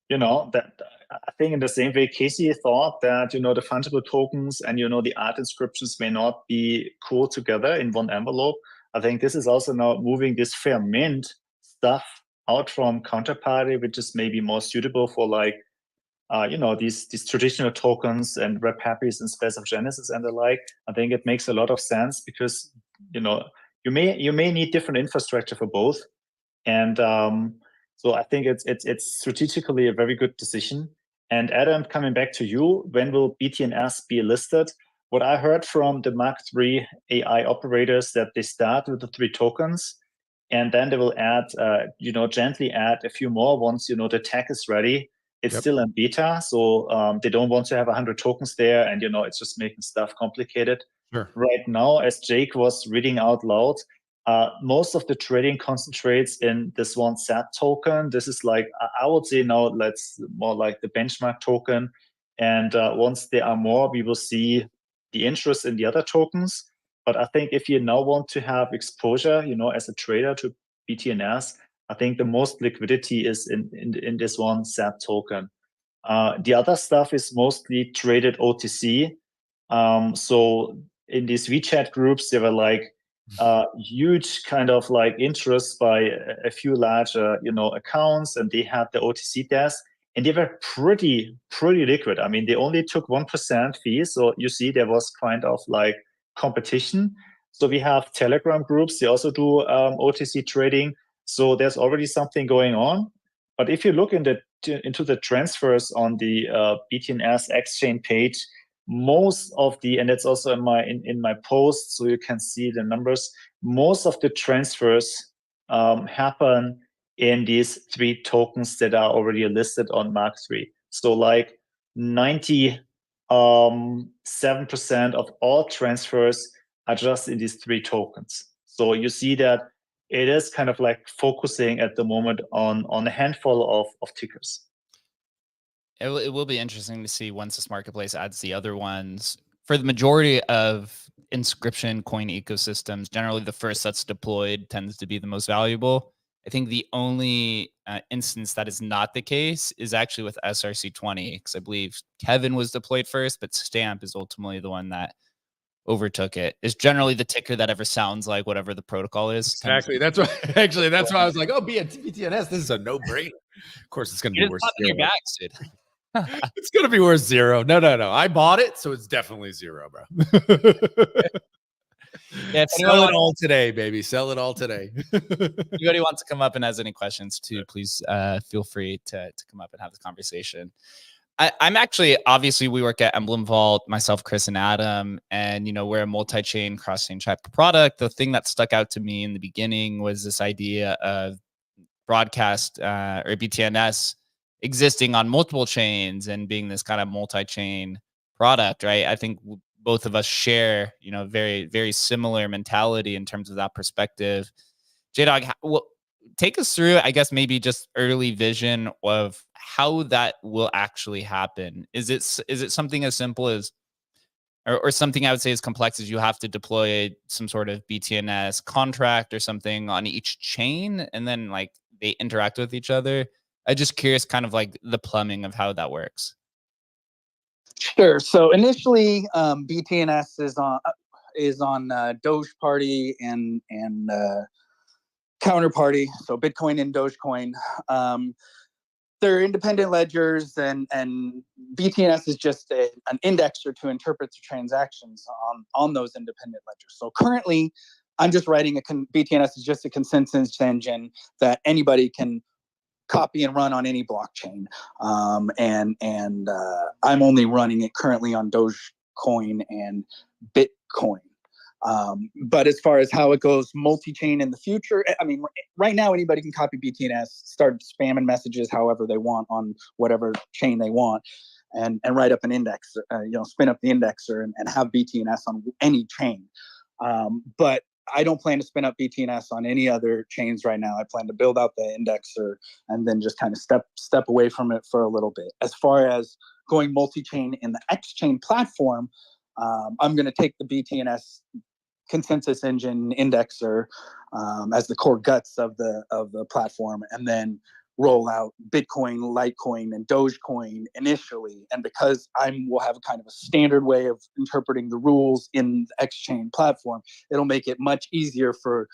that I think in the same way, Casey thought that, the fungible tokens and, the art inscriptions may not be cool together in one envelope. I think this is also now moving this fair mint stuff out from Counterparty, which is maybe more suitable for like, these traditional tokens and Rep Happies and Space of Genesis and the like. I think it makes a lot of sense because, you may need different infrastructure for both. And so I think it's strategically a very good decision. And Adam, coming back to you, when will BTNS be listed? What I heard from the Mark III AI operators that they start with the 3 tokens. and then they will add, gently add a few more once, the tech is ready. It's Yep. still in beta, so they don't want to have 100 tokens there, and it's just making stuff complicated. Sure. Right now, as Jake was reading out loud, most of the trading concentrates in this one SAT token. This is like, I would say now, let's more like the benchmark token. And once there are more, we will see the interest in the other tokens. But I think if you now want to have exposure, as a trader to BTNS, I think the most liquidity is in this one SAT token. The other stuff is mostly traded OTC. So in these WeChat groups, there were like huge kind of like interest by a few large, accounts, and they had the OTC desk, and they were pretty liquid. I mean, they only took 1% fee, so you see there was kind of like competition. So we have Telegram groups; they also do OTC trading. So there's already something going on. But if you look into the transfers on the BTNS exchange page, most of the, and it's also in my post, so you can see the numbers, most of the transfers happen in these 3 tokens that are already listed on Mark III. So like 97% of all transfers are just in these 3 tokens. So you see that it is kind of like focusing at the moment on a handful of tickers. It will be interesting to see once this marketplace adds the other ones. For the majority of inscription coin ecosystems, generally the first that's deployed tends to be the most valuable. I think the only instance that is not the case is actually with SRC20, because I believe Kevin was deployed first, but Stamp is ultimately the one that overtook it. It's generally the ticker that ever sounds like whatever the protocol is. Exactly. That's why. Actually, that's why I was like, "Oh, BTNS. This is a no-brainer." Of course, it's going to be worth on your back, dude. It's going to be worth 0. No. I bought it, so it's definitely 0, bro. Yeah, sell it all today, baby. Sell it all today. Anybody wants to come up and has any questions too, please feel free to come up and have the conversation. I'm actually, obviously, we work at Emblem Vault, myself, Chris, and Adam, and we're a multi-chain, cross-chain type product. The thing that stuck out to me in the beginning was this idea of broadcast or BTNS existing on multiple chains and being this kind of multi-chain product, right? I think both of us share, very, very similar mentality in terms of that perspective. JDogg, take us through, I guess, maybe just early vision of how that will actually happen. Is it something as simple as, or something I would say as complex as you have to deploy some sort of BTNS contract or something on each chain, and then like they interact with each other? I'm just curious, kind of like the plumbing of how that works. Sure. So initially, BTNS is on Doge Party and Counterparty, so Bitcoin and Dogecoin. They're independent ledgers, and BTNS is just an indexer to interpret the transactions on those independent ledgers. So currently, I'm just writing BTNS is just a consensus engine that anybody can copy and run on any blockchain. And I'm only running it currently on Dogecoin and Bitcoin. But as far as how it goes multi-chain in the future, I mean, right now anybody can copy BTNS, start spamming messages however they want on whatever chain they want, and write up an index, spin up the indexer and have BTNS on any chain. But I don't plan to spin up BTNS on any other chains right now. I plan to build out the indexer and then just kind of step away from it for a little bit. As far as going multi-chain in the X-Chain platform, I'm going to take the BTNS consensus engine indexer as the core guts of the platform, and then roll out Bitcoin, Litecoin, and Dogecoin initially. And because I will have kind of a standard way of interpreting the rules in the X-Chain platform, it'll make it much easier for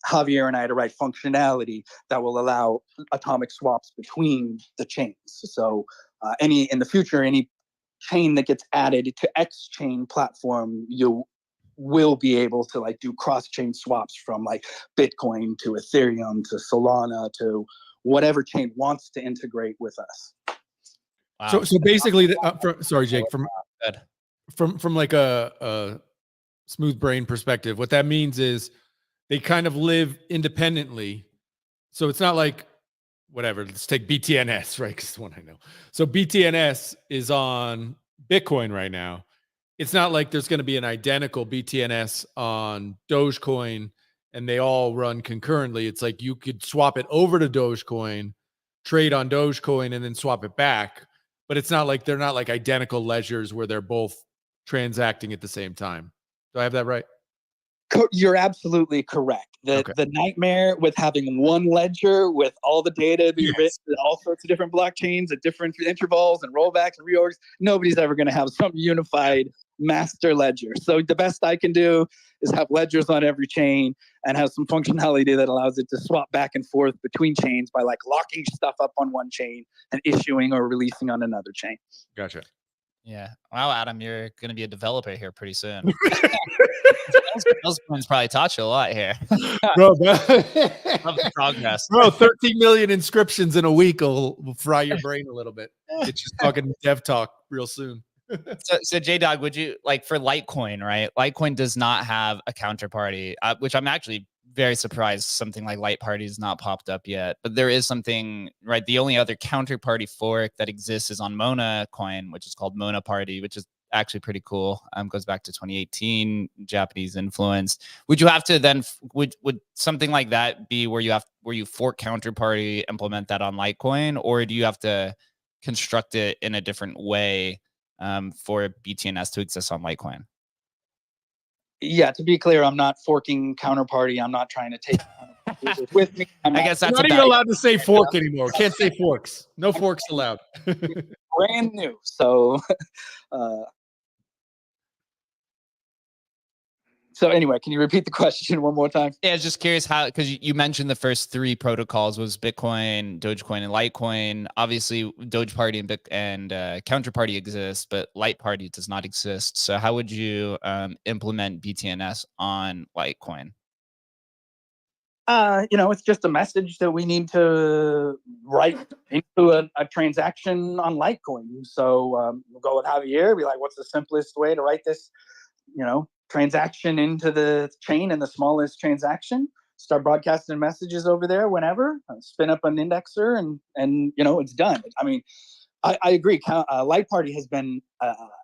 Javier and I to write functionality that will allow atomic swaps between the chains. So in the future, any chain that gets added to X-Chain platform, you will be able to like do cross-chain swaps from like Bitcoin to Ethereum to Solana to whatever chain wants to integrate with us. Wow. So basically, sorry, Jake, from like a smooth brain perspective, what that means is they kind of live independently. So it's not like whatever. Let's take BTNS, right? Because it's the one I know. So BTNS is on Bitcoin right now. It's not like there's going to be an identical BTNS on Dogecoin and they all run concurrently. It's like you could swap it over to Dogecoin, trade on Dogecoin, and then swap it back. But it's not like they're not like identical ledgers where they're both transacting at the same time. Do I have that right? You're absolutely correct. The nightmare with having one ledger with all the data being written in all sorts of different blockchains at different intervals and rollbacks and reorgs, nobody's ever going to have some unified master ledger. So the best I can do is have ledgers on every chain and have some functionality that allows it to swap back and forth between chains by like locking stuff up on one chain and issuing or releasing on another chain. Gotcha. Yeah. Wow, Adam, you're going to be a developer here pretty soon. Those probably taught you a lot here. Bro, Love the progress. bro, 13 million inscriptions in a week will fry your brain a little bit. Get you talking dev talk real soon. So JDogg, would you like for Litecoin, right? Litecoin does not have a counterparty, which I'm actually very surprised something like Light Party has not popped up yet. But there is something, right? The only other counterparty fork that exists is on Mona Coin, which is called Mona Party, which is actually pretty cool. Goes back to 2018, Japanese influence. Would you have to then would something like that be where you fork counterparty, implement that on Litecoin, or do you have to construct it in a different way for BTNS to exist on Litecoin? Yeah, to be clear, I'm not forking counterparty. I'm not trying to take it with me. I guess that's not even allowed to say fork anymore. Can't say forks. No forks allowed. Brand new. So, so anyway, can you repeat the question one more time? Yeah, just curious how, because you mentioned the first three protocols was Bitcoin, Dogecoin, and Litecoin. Obviously, Doge Party and Counterparty exists, but Light Party does not exist. So how would you implement BTNS on Litecoin? It's just a message that we need to write into a transaction on Litecoin. So we'll go with Javier, be like, what's the simplest way to write this, transaction into the chain and the smallest transaction? Start broadcasting messages over there whenever, spin up an indexer and it's done. I mean, I agree. Light Party has been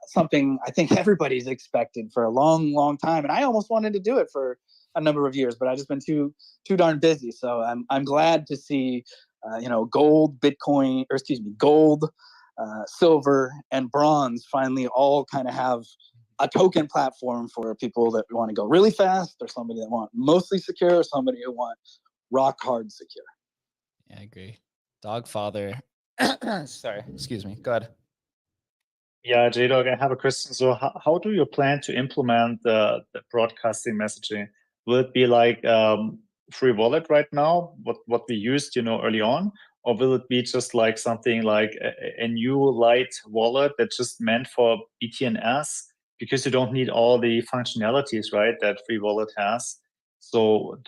something I think everybody's expected for a long, long time. And I almost wanted to do it for a number of years, but I've just been too darn busy. So I'm glad to see, gold, Bitcoin, or excuse me, gold, silver, and bronze finally all kind of have a token platform for people that want to go really fast, or somebody that want mostly secure, or somebody who want rock hard secure. Yeah, I agree. Doggfather. Sorry, excuse me. Go ahead. Yeah, JDogg, I have a question. So how do you plan to implement the broadcasting messaging? Will it be like free wallet right now, what we used, early on? Or will it be just like something like a new light wallet that's just meant for BTNS? Because you don't need all the functionalities, right, that free wallet has. So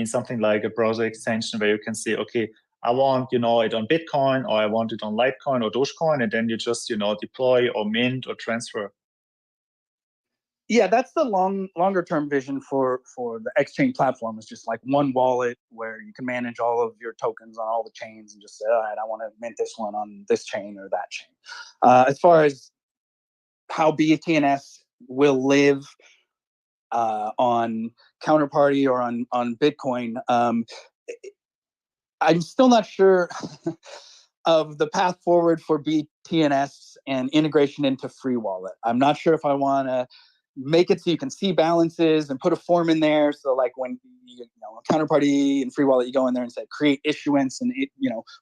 something like a browser extension where you can say, okay, I want, it on Bitcoin, or I want it on Litecoin or Dogecoin, and then you just, deploy or mint or transfer. Yeah, that's the longer term vision for the exchange platform. Is just like one wallet where you can manage all of your tokens on all the chains and just say, all right, I want to mint this one on this chain or that chain. As far as how BTNS will live on Counterparty or on Bitcoin, I'm still not sure of the path forward for BTNS and integration into free wallet. I'm not sure if I want to make it so you can see balances and put a form in there. So like when Counterparty and free wallet, you go in there and say create issuance, and it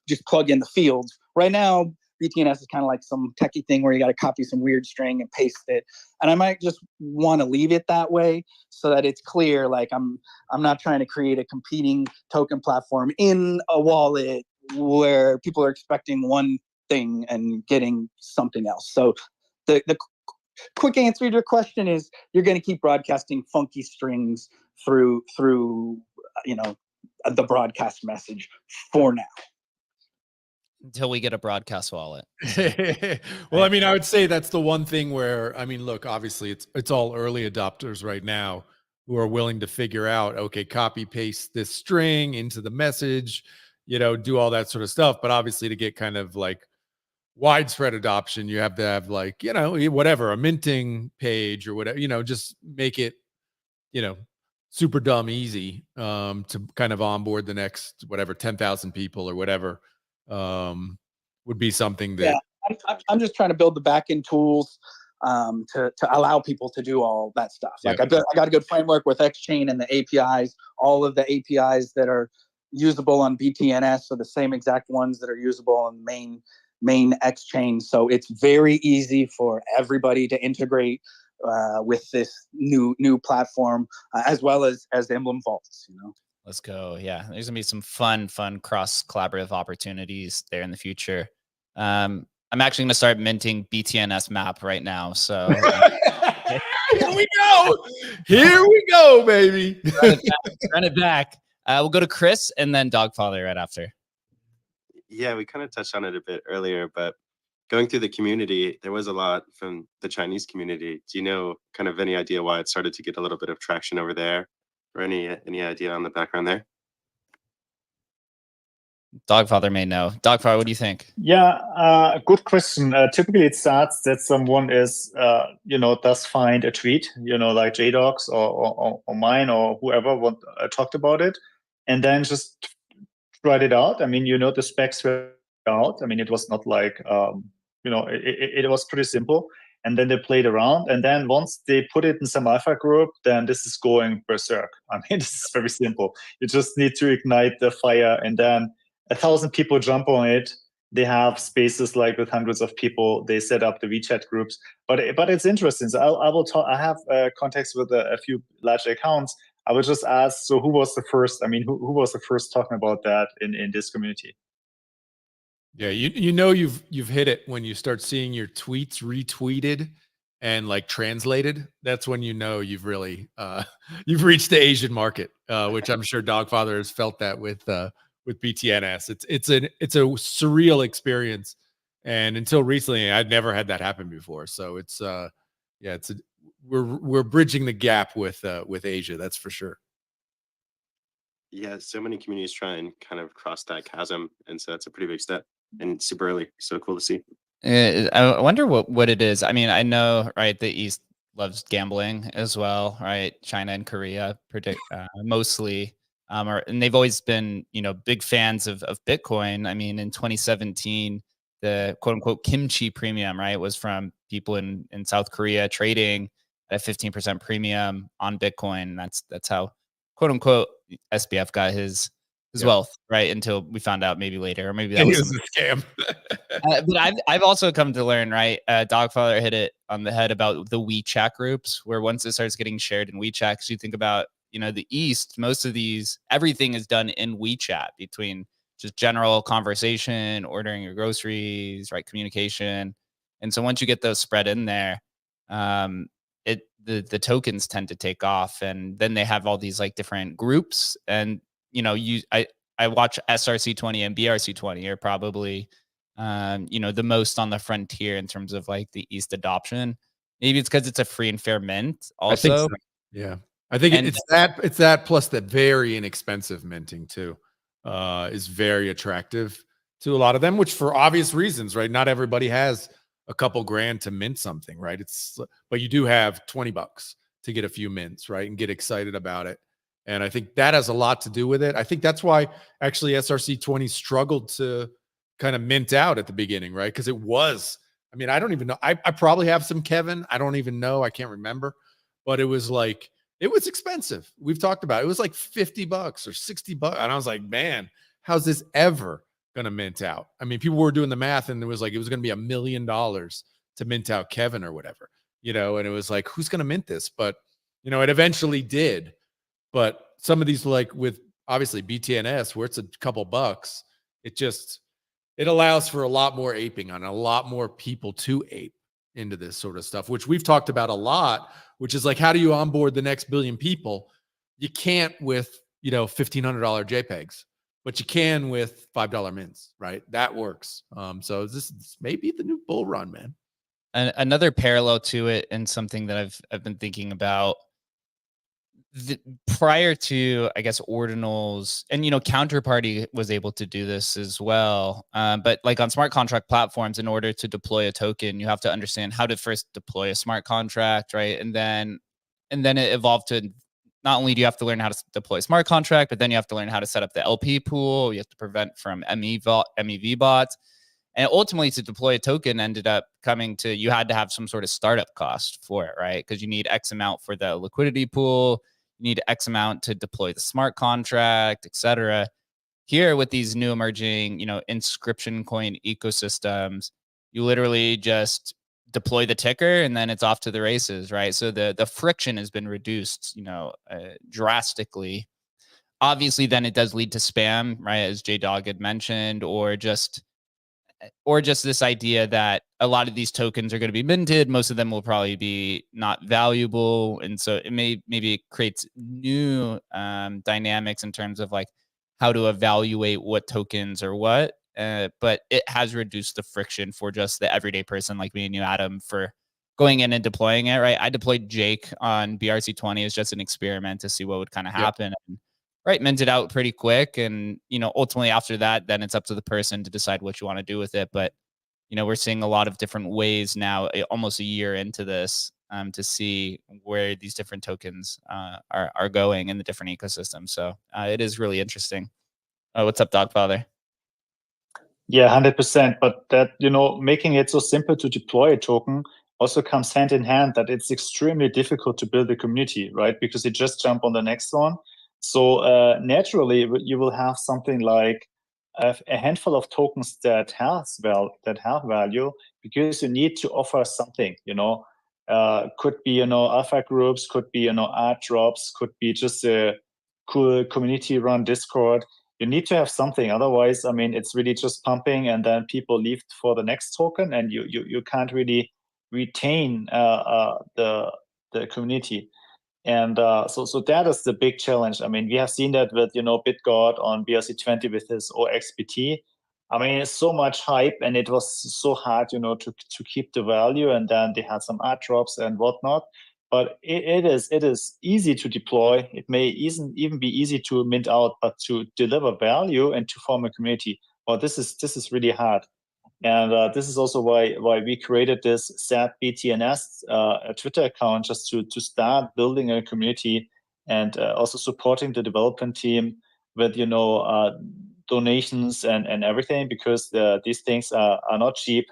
just plug in the fields. Right now, BTNS is kind of like some techie thing where you got to copy some weird string and paste it. And I might just want to leave it that way so that it's clear. Like I'm not trying to create a competing token platform in a wallet where people are expecting one thing and getting something else. So the quick answer to your question is you're going to keep broadcasting funky strings through the broadcast message for now. Until we get a broadcast wallet. Well, I mean, I would say that's the one thing where, look, obviously it's all early adopters right now. who are willing to figure out, okay, copy paste this string into the message, do all that sort of stuff. But obviously to get kind of like widespread adoption, you have to have like, whatever, a minting page or whatever, just make it, super dumb easy to kind of onboard the next, whatever, 10,000 people or whatever would be something that. Yeah, I'm just trying to build the back-end tools to allow people to do all that stuff. Like I got a good framework with Xchain and the APIs, all of the APIs that are usable on BTNS, so the same exact ones that are usable on main Xchain. So it's very easy for everybody to integrate with this new platform, as well as Emblem vaults. Let's go. Yeah, there's gonna be some fun cross collaborative opportunities there in the future. I'm actually gonna start minting BTNS map right now. So Here we go, baby. Run it back. We'll go to Chris and then Doggfather right after. Yeah, we kind of touched on it a bit earlier, but going through the community, there was a lot from the Chinese community. Do you know kind of any idea why it started to get a little bit of traction over there, or any idea on the background there? Doggfather may know. Doggfather, what do you think? Yeah, good question. Typically, it starts that someone is, does find a tweet, like JDogg's or mine or whoever talked about it, and then just tried it out. I mean, the specs were out. I mean, it was not like, it was pretty simple. And then they played around. And then once they put it in some alpha group, then this is going berserk. I mean, this is very simple. You just need to ignite the fire, and then 1,000 people jump on it. They have spaces like with hundreds of people. They set up the WeChat groups. But it's interesting. So I will talk. I have contacts with a few large accounts. I would just ask, so who was the first? I mean, who was the first talking about that in this community? Yeah, you've hit it when you start seeing your tweets retweeted and like translated. That's when you've really you've reached the Asian market, which I'm sure Doggfather has felt that with BTNS. It's a surreal experience, and until recently, I'd never had that happen before. So it's we're bridging the gap with Asia, that's for sure. Yeah, so many communities try and kind of cross that chasm, and so that's a pretty big step and super early. So cool to see. I wonder what it is. I mean, I know, right, the East loves gambling as well, right? China and Korea mostly, and they've always been, big fans of Bitcoin. I mean, in 2017, the quote unquote kimchi premium, right, was from people in South Korea trading at a 15% premium on Bitcoin. That's how quote unquote SBF got his wealth, right? Until we found out maybe later, or maybe that was a scam. but I've also come to learn, right? Doggfather hit it on the head about the WeChat groups, where once it starts getting shared in WeChat, because you think about, the East, most of everything is done in WeChat, between just general conversation, ordering your groceries, right? Communication. And so once you get those spread in there, the tokens tend to take off, and then they have all these like different groups. And I watch SRC20 and BRC20 are probably the most on the frontier in terms of like the East adoption. Maybe it's because it's a free and fair mint also. I think so. Yeah, I think it's that plus that very inexpensive minting too is very attractive to a lot of them, which for obvious reasons, right? Not everybody has a couple grand to mint something, right? But you do have $20 to get a few mints, right? And get excited about it. And I think that has a lot to do with it. I think that's why actually SRC20 struggled to kind of mint out at the beginning, right? Because it was, I mean, I don't even know. I probably have some Kevin. I don't even know. I can't remember. But it was expensive. We've talked about it. It was like $50 or $60. And I was like, man, how's this ever going to mint out? I mean, people were doing the math, and it was going to be $1 million to mint out Kevin or whatever, and it was like, who's going to mint this? But, it eventually did. But some of these, like with obviously BTNS, where it's a couple bucks, it allows for a lot more aping on a lot more people to ape into this sort of stuff, which we've talked about a lot, which is like, how do you onboard the next billion people? You can't with, $1,500 JPEGs, but you can with $5 mints, right? That works. So this may be the new bull run, man. And another parallel to it, and something that I've been thinking about, prior to, I guess, ordinals, and Counterparty was able to do this as well. But like on smart contract platforms, in order to deploy a token, you have to understand how to first deploy a smart contract, right? And then it evolved to, not only do you have to learn how to deploy a smart contract, but then you have to learn how to set up the LP pool. You have to prevent from MEV bots. And ultimately, to deploy a token ended up coming to, you had to have some sort of startup cost for it, right? Because you need X amount for the liquidity pool, you need X amount to deploy the smart contract, etc. Here, with these new emerging, inscription coin ecosystems, you literally just deploy the ticker and then it's off to the races, right? So the friction has been reduced, drastically. Obviously, then it does lead to spam, right, as JDogg had mentioned, or just this idea that a lot of these tokens are going to be minted. Most of them will probably be not valuable. And so maybe it creates new dynamics in terms of like how to evaluate what tokens are what. But it has reduced the friction for just the everyday person like me and you, Adam, for going in and deploying it, right? I deployed Jake on BRC20 as just an experiment to see what would kind of happen. Yep. And, right, minted out pretty quick. And, ultimately after that, then it's up to the person to decide what you want to do with it. But, we're seeing a lot of different ways now, almost a year into this, to see where these different tokens are going in the different ecosystems. So it is really interesting. What's up, Doggfather? Yeah, 100%. But that, making it so simple to deploy a token also comes hand in hand that it's extremely difficult to build a community, right? Because you just jump on the next one. So naturally, you will have something like a handful of tokens that have value, because you need to offer something. Could be alpha groups, could be art drops, could be just a cool community-run Discord. You need to have something, otherwise, it's really just pumping, and then people leave for the next token, and you can't really retain the community. And so that is the big challenge. We have seen that with BitGod on BRC20 with his OXBT. It's so much hype, and it was so hard to keep the value, and then they had some art drops and whatnot. But it is easy to deploy. It may even be easy to mint out, but to deliver value and to form a community, well, this is really hard. And this is also why we created this SAT BTNS Twitter account, just to start building a community, and also supporting the development team with donations and everything, because these things are not cheap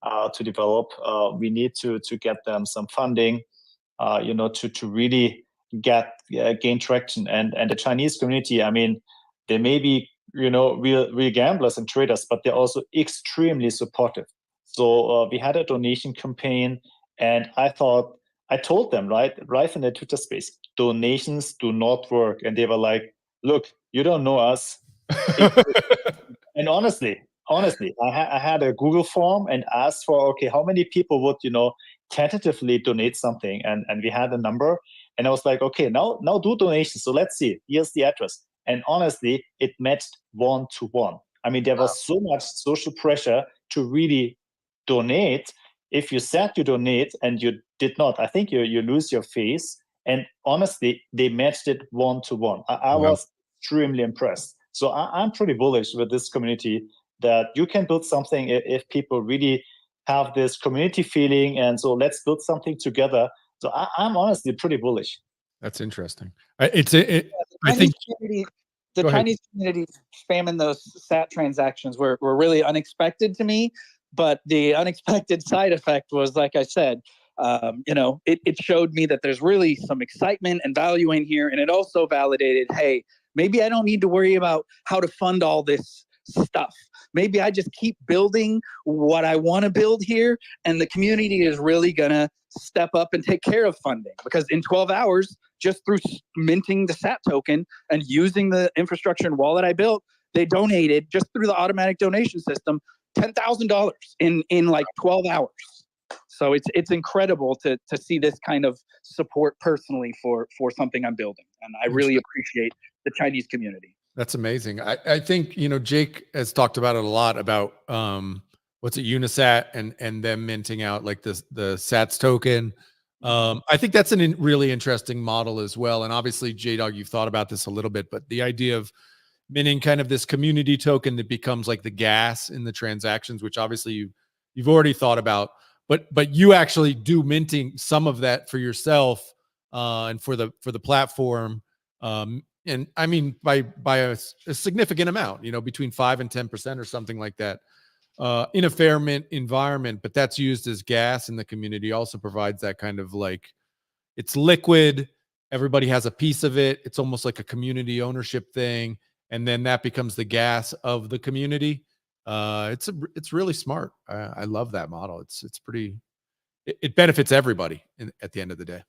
to develop. We need to get them some funding, to really gain traction. And the Chinese community, they may be real gamblers and traders, but they're also extremely supportive. So we had a donation campaign, and I told them right in the Twitter space, donations do not work. And they were like, look, you don't know us. And honestly, I had a Google form and asked for, okay, how many people would tentatively donate something, and we had a number, and I was like, okay, now do donations. So let's see, here's the address. And honestly, it matched 1-to-1. There was so much social pressure to really donate. If you said you donate and you did not, I think you lose your face. And honestly, they matched it 1-to-1. I was extremely impressed. So I'm pretty bullish with this community, that you can build something if people really have this community feeling. And so let's build something together. So I'm honestly pretty bullish. That's interesting. I think the Chinese community spamming those SAT transactions were really unexpected to me. But the unexpected side effect was, like I said, it showed me that there's really some excitement and value in here. And it also validated, hey, maybe I don't need to worry about how to fund all this stuff. Maybe I just keep building what I want to build here, and the community is really going to step up and take care of funding. Because in 12 hours, just through minting the SAT token and using the infrastructure and wallet I built, they donated, just through the automatic donation system, $10,000 in like 12 hours. So it's incredible to see this kind of support personally for something I'm building. And I really appreciate the Chinese community. That's amazing. I think, Jake has talked about it a lot, about what's it, Unisat, and them minting out like the SATS token. I think that's a really interesting model as well. And obviously, JDogg, you've thought about this a little bit, but the idea of minting kind of this community token that becomes like the gas in the transactions, which obviously you've already thought about, but you actually do minting some of that for yourself and for the platform. And I mean by a significant amount, between 5 and 10% or something like that. In a fair mint environment, but that's used as gas in the community, also provides that kind of like, it's liquid, everybody has a piece of it, it's almost like a community ownership thing, and then that becomes the gas of the community. It's really smart. I love that model. It's pretty, it benefits everybody at the end of the day.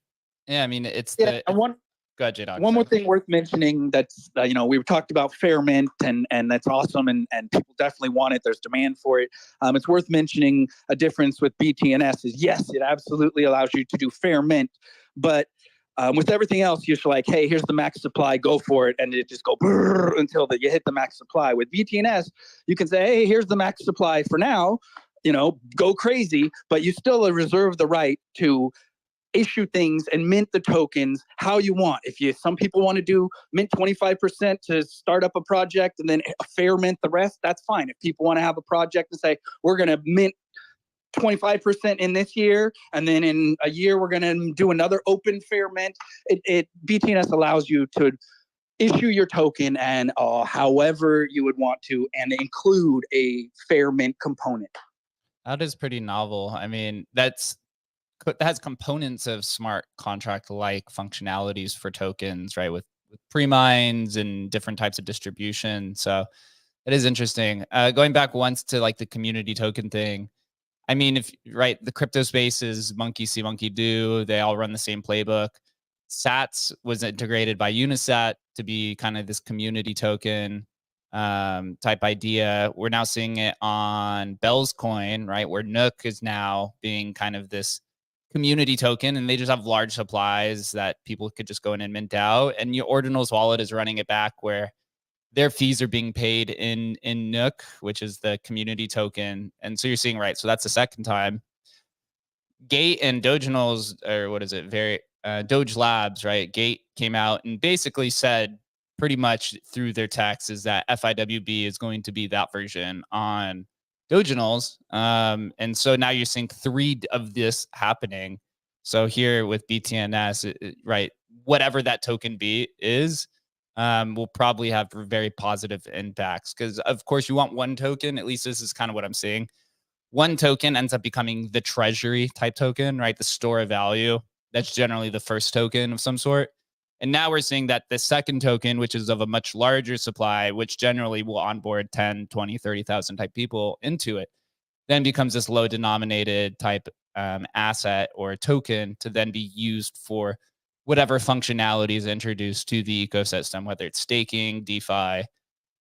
Yeah, I mean, it's Yeah, the one go ahead, JDogg. more thing worth mentioning that's we've talked about fair mint and that's awesome and people definitely want it. There's demand for it. It's worth mentioning a difference with BTNS is yes, it absolutely allows you to do fair mint, but with everything else, you're just like, hey, here's the max supply, go for it, and it just go until you hit the max supply. With BTNS, you can say, hey, here's the max supply for now, go crazy, but you still reserve the right to issue things and mint the tokens how you want. Some people want to do mint 25% to start up a project and then fair mint the rest, that's fine. If people want to have a project and say, we're going to mint 25% in this year, and then in a year we're going to do another open fair mint, BTNS allows you to issue your token and however you would want to, and include a fair mint component. That is pretty novel. I mean, that has components of smart contract like functionalities for tokens, right? With pre-mines and different types of distribution. So it is interesting. Going back once to like the community token thing. I mean, the crypto space is monkey see, monkey do. They all run the same playbook. Sats was integrated by Unisat to be kind of this community token type idea. We're now seeing it on Bell's coin, right? Where Nook is now being kind of this community token, and they just have large supplies that people could just go in and mint out. And your Ordinal's wallet is running it back where their fees are being paid in Nook, which is the community token. And so you're seeing, right, so that's the second time. Gate and Doginals, or what is it, Doge Labs, right? Gate came out and basically said pretty much through their text is that FIWB is going to be that version on Doginals. And so now you're seeing 3 of this happening. So here with BTNS, right, whatever that token is, will probably have very positive impacts, because of course you want one token, at least this is kind of what I'm seeing. One token ends up becoming the treasury type token, right? The store of value. That's generally the first token of some sort. And now we're seeing that the second token, which is of a much larger supply, which generally will onboard 10, 20, 30,000 type people into it, then becomes this low denominated type asset or token to then be used for whatever functionality is introduced to the ecosystem, whether it's staking, DeFi,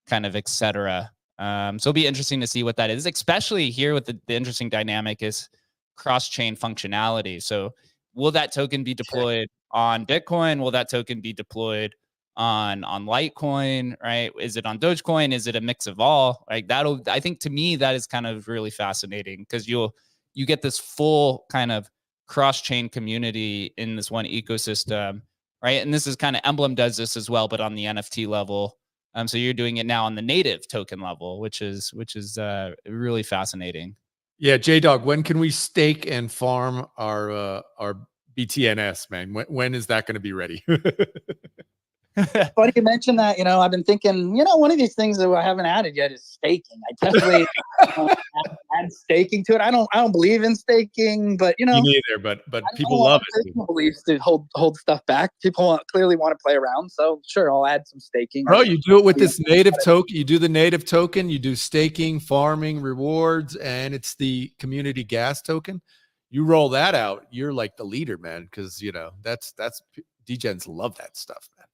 kind of, etc. So it'll be interesting to see what that is, especially here with the interesting dynamic is cross-chain functionality. So will that token be deployed on Bitcoin? Will that token be deployed on Litecoin, right? Is it on Dogecoin? Is it a mix of all? Like I think to me, that is kind of really fascinating, because you get this full kind of cross-chain community in this one ecosystem, right? And this is kind of, Emblem does this as well, but on the NFT level. So you're doing it now on the native token level, which is really fascinating. Yeah, JDogg, when can we stake and farm our BTNS, man? When is that going to be ready? Funny you mentioned that. I've been thinking, one of these things that I haven't added yet is staking. I definitely add staking to it. I don't believe in staking, but Me neither, but people love it. Personal beliefs to hold stuff back. People clearly want to play around, so sure, I'll add some staking. Bro, you do it with this native token. You do the native token. You do staking, farming, rewards, and it's the community gas token. You roll that out, you're like the leader, man. Because that's degens love that stuff, man.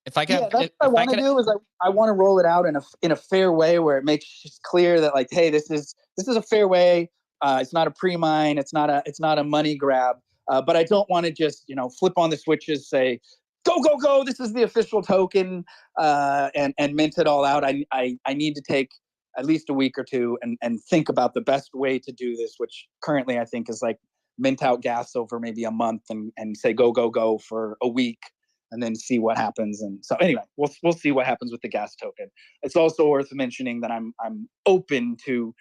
If I can, that's what I want to do is I want to roll it out in a fair way where it makes it clear that, like, hey, this is a fair way. It's not a pre-mine. It's not a money grab. But I don't want to just flip on the switches, say go go go. This is the official token, and mint it all out. I need to take at least a week or two and think about the best way to do this, which currently I think is like mint out gas over maybe a month and say go for a week and then see what happens. And so anyway, we'll see what happens with the gas token. It's also worth mentioning that I'm open to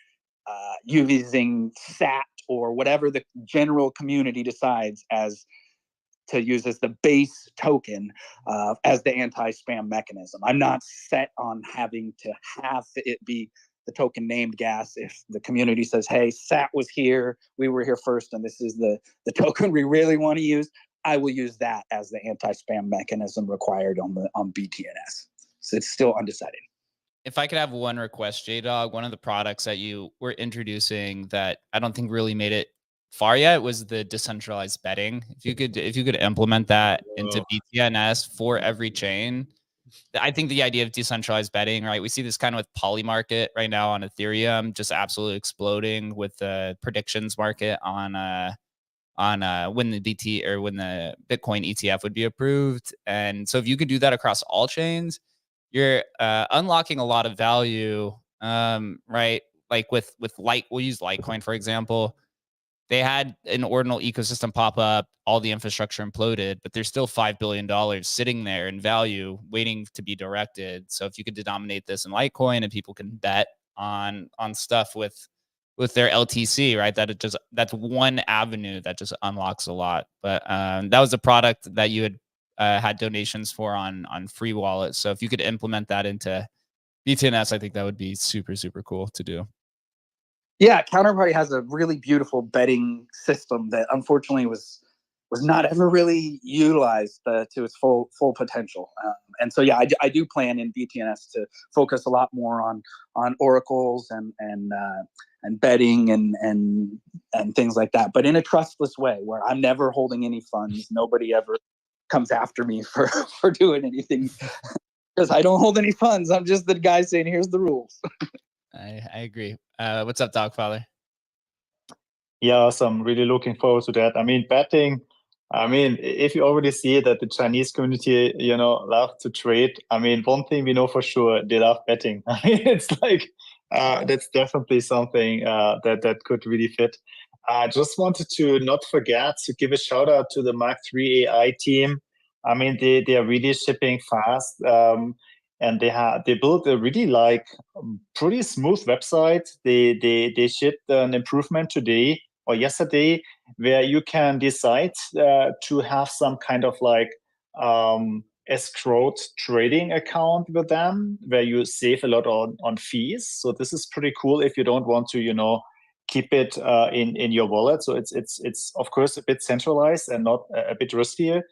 using SAT or whatever the general community decides as to use as the base token as the anti-spam mechanism. I'm not set on having to have it be the token named gas. If the community says, hey, SAT was here, we were here first, and this is the token we really want to use, I will use that as the anti-spam mechanism required on BTNS. So it's still undecided. If I could have one request, JDogg, one of the products that you were introducing that I don't think really made it far yet was the decentralized betting. If you could implement that into BTNS for every chain, I think the idea of decentralized betting, right? We see this kind of with Polymarket right now on Ethereum, just absolutely exploding with the predictions market on when the Bitcoin ETF would be approved. And so if you could do that across all chains, you're unlocking a lot of value, right? Like with we'll use Litecoin, for example. They had an ordinal ecosystem pop up, all the infrastructure imploded, but there's still $5 billion sitting there in value waiting to be directed. So if you could denominate this in Litecoin and people can bet on stuff with their LTC, right? That's one avenue that just unlocks a lot. But that was a product that you had donations for on Free Wallet. So if you could implement that into BTNS, I think that would be super, super cool to do. Yeah, Counterparty has a really beautiful betting system that unfortunately was not ever really utilized to its full potential. And so, yeah, I do plan in BTNS to focus a lot more on oracles and betting and things like that, but in a trustless way where I'm never holding any funds. Nobody ever comes after me for doing anything because I don't hold any funds. I'm just the guy saying, here's the rules. I agree. What's up, Doggfather? Yeah, so I'm really looking forward to that. I mean, betting, if you already see that the Chinese community, love to trade, one thing we know for sure, they love betting. It's like, that's definitely something that could really fit. I just wanted to not forget to give a shout out to the Mark III AI team. They are really shipping fast. And they built a really pretty smooth website. They shipped an improvement today or yesterday where you can decide to have some kind of escrowed trading account with them where you save a lot on fees. So this is pretty cool if you don't want to keep it in your wallet. So it's of course a bit centralized and not a bit riskier.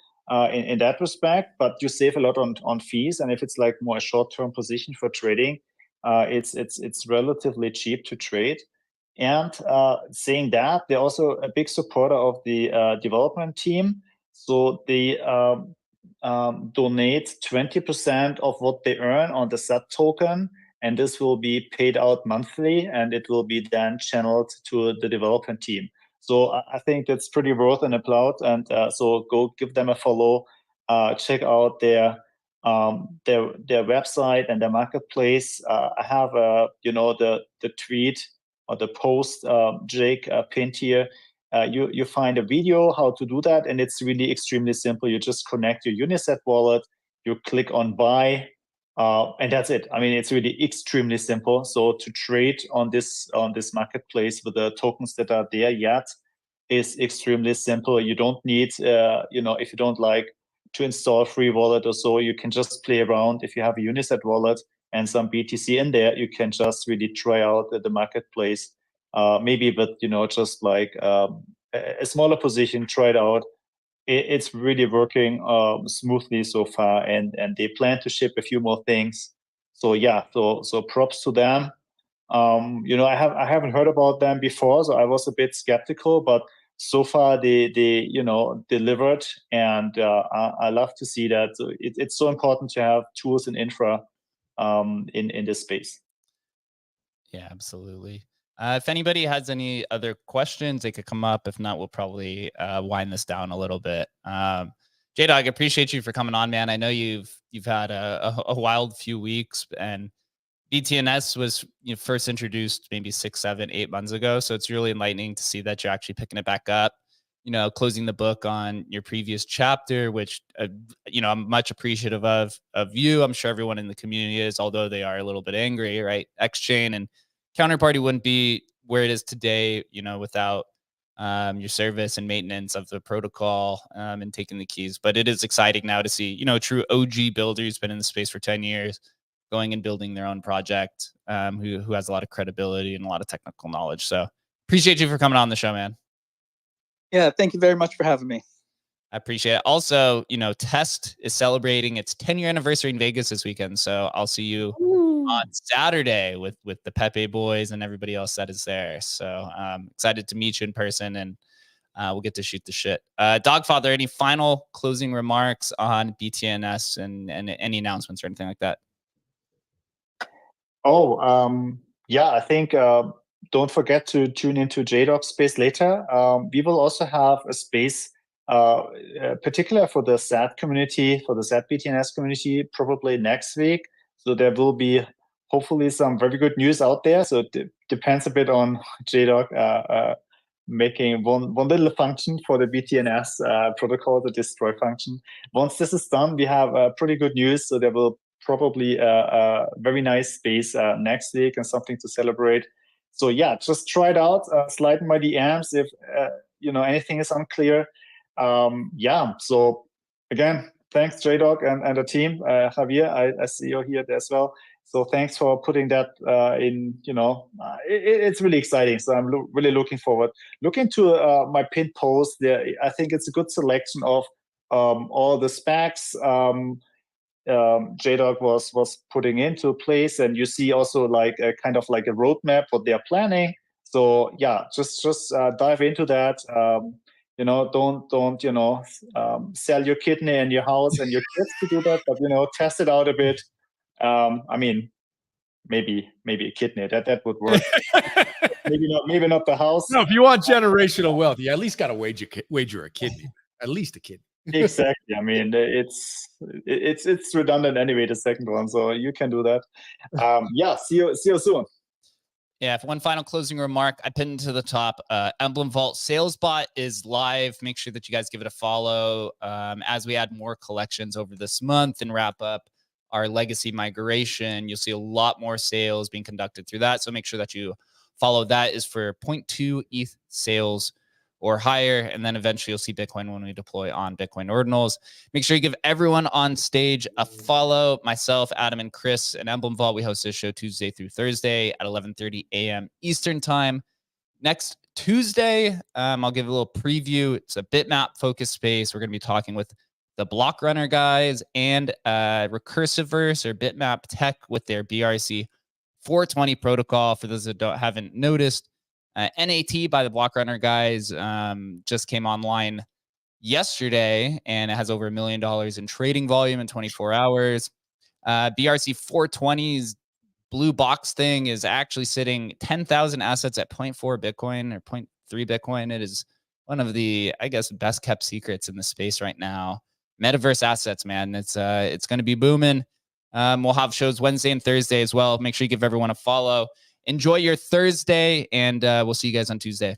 In that respect, but you save a lot on fees, and if it's like more a short-term position for trading, it's relatively cheap to trade. And saying that, they're also a big supporter of the development team, so they donate 20% of what they earn on the SAT token, and this will be paid out monthly, and it will be then channeled to the development team. So I think that's pretty worth an applaud, and so go give them a follow. Check out their website and their marketplace. I have the tweet or the post, Jake, pinned here. You find a video how to do that, and it's really extremely simple. You just connect your Unisat wallet, you click on buy, and that's it. It's really extremely simple. So to trade on this marketplace with the tokens that are there yet is extremely simple. You don't need, if you don't like to install Free Wallet or so, you can just play around. If you have a Unisat wallet and some BTC in there, you can just really try out the marketplace. Maybe with just like a smaller position, try it out. It's really working smoothly so far, and they plan to ship a few more things. So yeah, so props to them. I haven't heard about them before, so I was a bit skeptical, but so far they delivered, and I love to see that. So it's so important to have tools and infra in this space. Yeah, absolutely. If anybody has any other questions, they could come up. If not, we'll probably wind this down a little bit. JDogg, appreciate you for coming on, man. I know you've had a wild few weeks, and BTNS was first introduced maybe 6, 7, 8 months ago. So it's really enlightening to see that you're actually picking it back up. closing the book on your previous chapter, which, I'm much appreciative of you. I'm sure everyone in the community is, although they are a little bit angry, right? X-Chain and Counterparty wouldn't be where it is today, without your service and maintenance of the protocol and taking the keys. But it is exciting now to see, true OG builder who's been in the space for 10 years going and building their own project, who has a lot of credibility and a lot of technical knowledge. So appreciate you for coming on the show, man. Yeah, thank you very much for having me. I appreciate it. Also, Test is celebrating its 10-year anniversary in Vegas this weekend. So I'll see you on Saturday with the Pepe boys and everybody else that is there. So I'm excited to meet you in person, and we'll get to shoot the shit. Doggfather, any final closing remarks on BTNS and any announcements or anything like that? Yeah, I think don't forget to tune into JDogg Space later. We will also have a space, particular for the SAT community, for the SAT BTNS community, probably next week. So there will be hopefully some very good news out there. So it depends a bit on JDogg making one little function for the BTNS protocol, the destroy function. Once this is done, we have pretty good news. So there will probably a very nice space next week and something to celebrate. So yeah, just try it out. Slide in my DMs if anything is unclear. So again, thanks JDogg and the team. Javier, I see you're here as well. So thanks for putting that in. It's really exciting. So I'm really looking forward. Look into my pinned post there. I think it's a good selection of all the specs JDogg was putting into place, and you see also like a kind of like a roadmap what they're planning. So yeah, just dive into that. Don't sell your kidney and your house and your kids to do that, but test it out a bit. I mean, maybe a kidney that would work. maybe not the house. No, if you want generational wealth, you at least got to wager a kidney, at least a kidney. Exactly. I mean, it's redundant anyway, the second one, so you can do that. See you soon. Yeah, for one final closing remark, I pinned to the top. Emblem Vault Sales Bot is live. Make sure that you guys give it a follow as we add more collections over this month and wrap up our legacy migration. You'll see a lot more sales being conducted through that. So make sure that you follow. That is for 0.2 ETH sales or higher. And then eventually you'll see Bitcoin when we deploy on Bitcoin Ordinals. Make sure you give everyone on stage a follow. Myself, Adam, and Chris and Emblem Vault, we host this show Tuesday through Thursday at 11:30 a.m. Eastern time. Next Tuesday, I'll give a little preview. It's a bitmap focused space. We're going to be talking with the Block Runner guys and Recursiverse or Bitmap Tech with their BRC 420 protocol. For those that haven't noticed, NAT by the Block Runner guys just came online yesterday, and it has over $1 million in trading volume in 24 hours. BRC 420's blue box thing is actually sitting 10,000 assets at 0.4 Bitcoin or 0.3 Bitcoin. It is one of the, I guess, best kept secrets in the space right now. Metaverse assets, man. It's going to be booming. We'll have shows Wednesday and Thursday as well. Make sure you give everyone a follow. Enjoy your Thursday, and we'll see you guys on Tuesday.